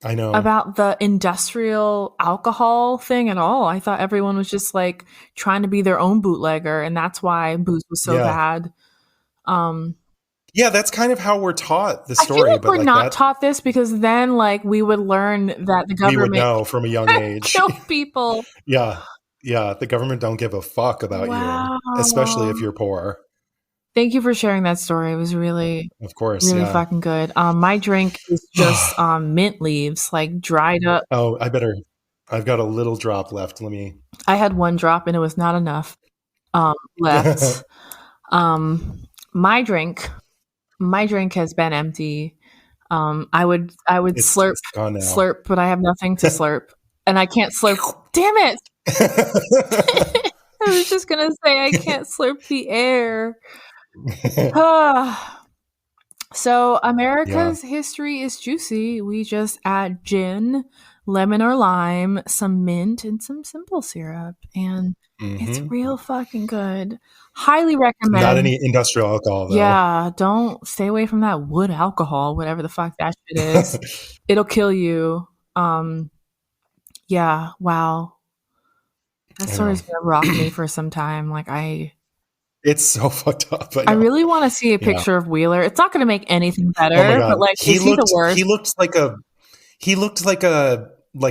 I know about the industrial alcohol thing at all. I thought everyone was just like trying to be their own bootlegger, and that's why booze was so bad. Yeah, that's kind of how we're taught the story. I feel like but we're not taught this because then, like, we would learn that the government we would know from a young age kill people. Yeah, Yeah, the government don't give a fuck about Wow. you, especially if you're poor. Thank you for sharing that story. It was really, Of course, really yeah. fucking good. My drink is just mint leaves, like dried up. Oh, I've got a little drop left. Let me. I had one drop and it was not enough left. My drink has been empty. I would It's gone now. slurp, but I have nothing to slurp, and I can't slurp. Damn it! I was just gonna say I can't slurp the air. So America's history is juicy. We just add gin, lemon or lime, some mint, and some simple syrup, and it's real fucking good. Highly recommend. Not any industrial alcohol, though. Yeah, don't stay away from that wood alcohol, whatever the fuck that shit is. It'll kill you. Yeah, wow. That story's gonna rock me for some time. Like It's so fucked up. I really want to see a picture of Wheeler. It's not gonna make anything better, Oh my God. but like is he the worst? He looked like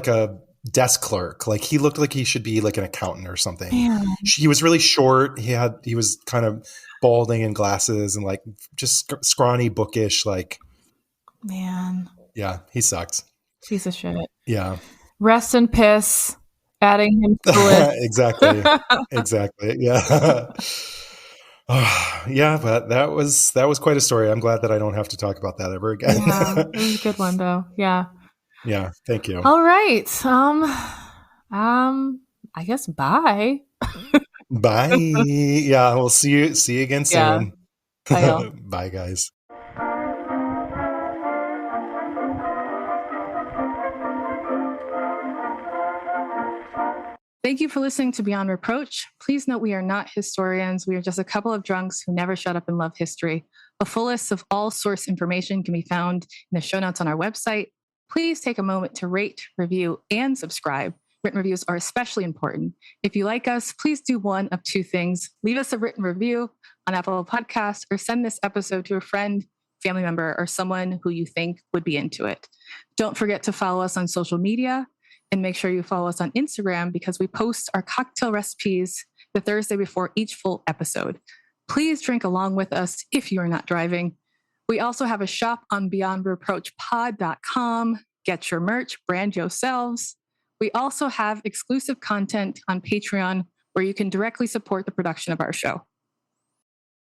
a desk clerk. Like he looked like he should be like an accountant or something. Man. He was really short. He was kind of balding and glasses and like just scrawny, bookish. Like, man, yeah, he sucked. Piece of shit. Yeah. Rest and piss. Adding him to the list. Exactly. Yeah. Yeah, but that was quite a story. I'm glad that I don't have to talk about that ever again. Yeah, it was a good one though. Yeah. Yeah, thank you. All right. I guess bye. Bye. Yeah, we'll see you again soon. Yeah. Bye, guys. Thank you for listening to Beyond Reproach. Please note we are not historians. We are just a couple of drunks who never shut up and love history. A full list of all source information can be found in the show notes on our website. Please take a moment to rate, review, and subscribe. Written reviews are especially important. If you like us, please do one of two things. Leave us a written review on Apple Podcasts or send this episode to a friend, family member, or someone who you think would be into it. Don't forget to follow us on social media. And make sure you follow us on Instagram because we post our cocktail recipes the Thursday before each full episode. Please drink along with us if you are not driving. We also have a shop on beyondreproachpod.com. Get your merch, brand yourselves. We also have exclusive content on Patreon where you can directly support the production of our show.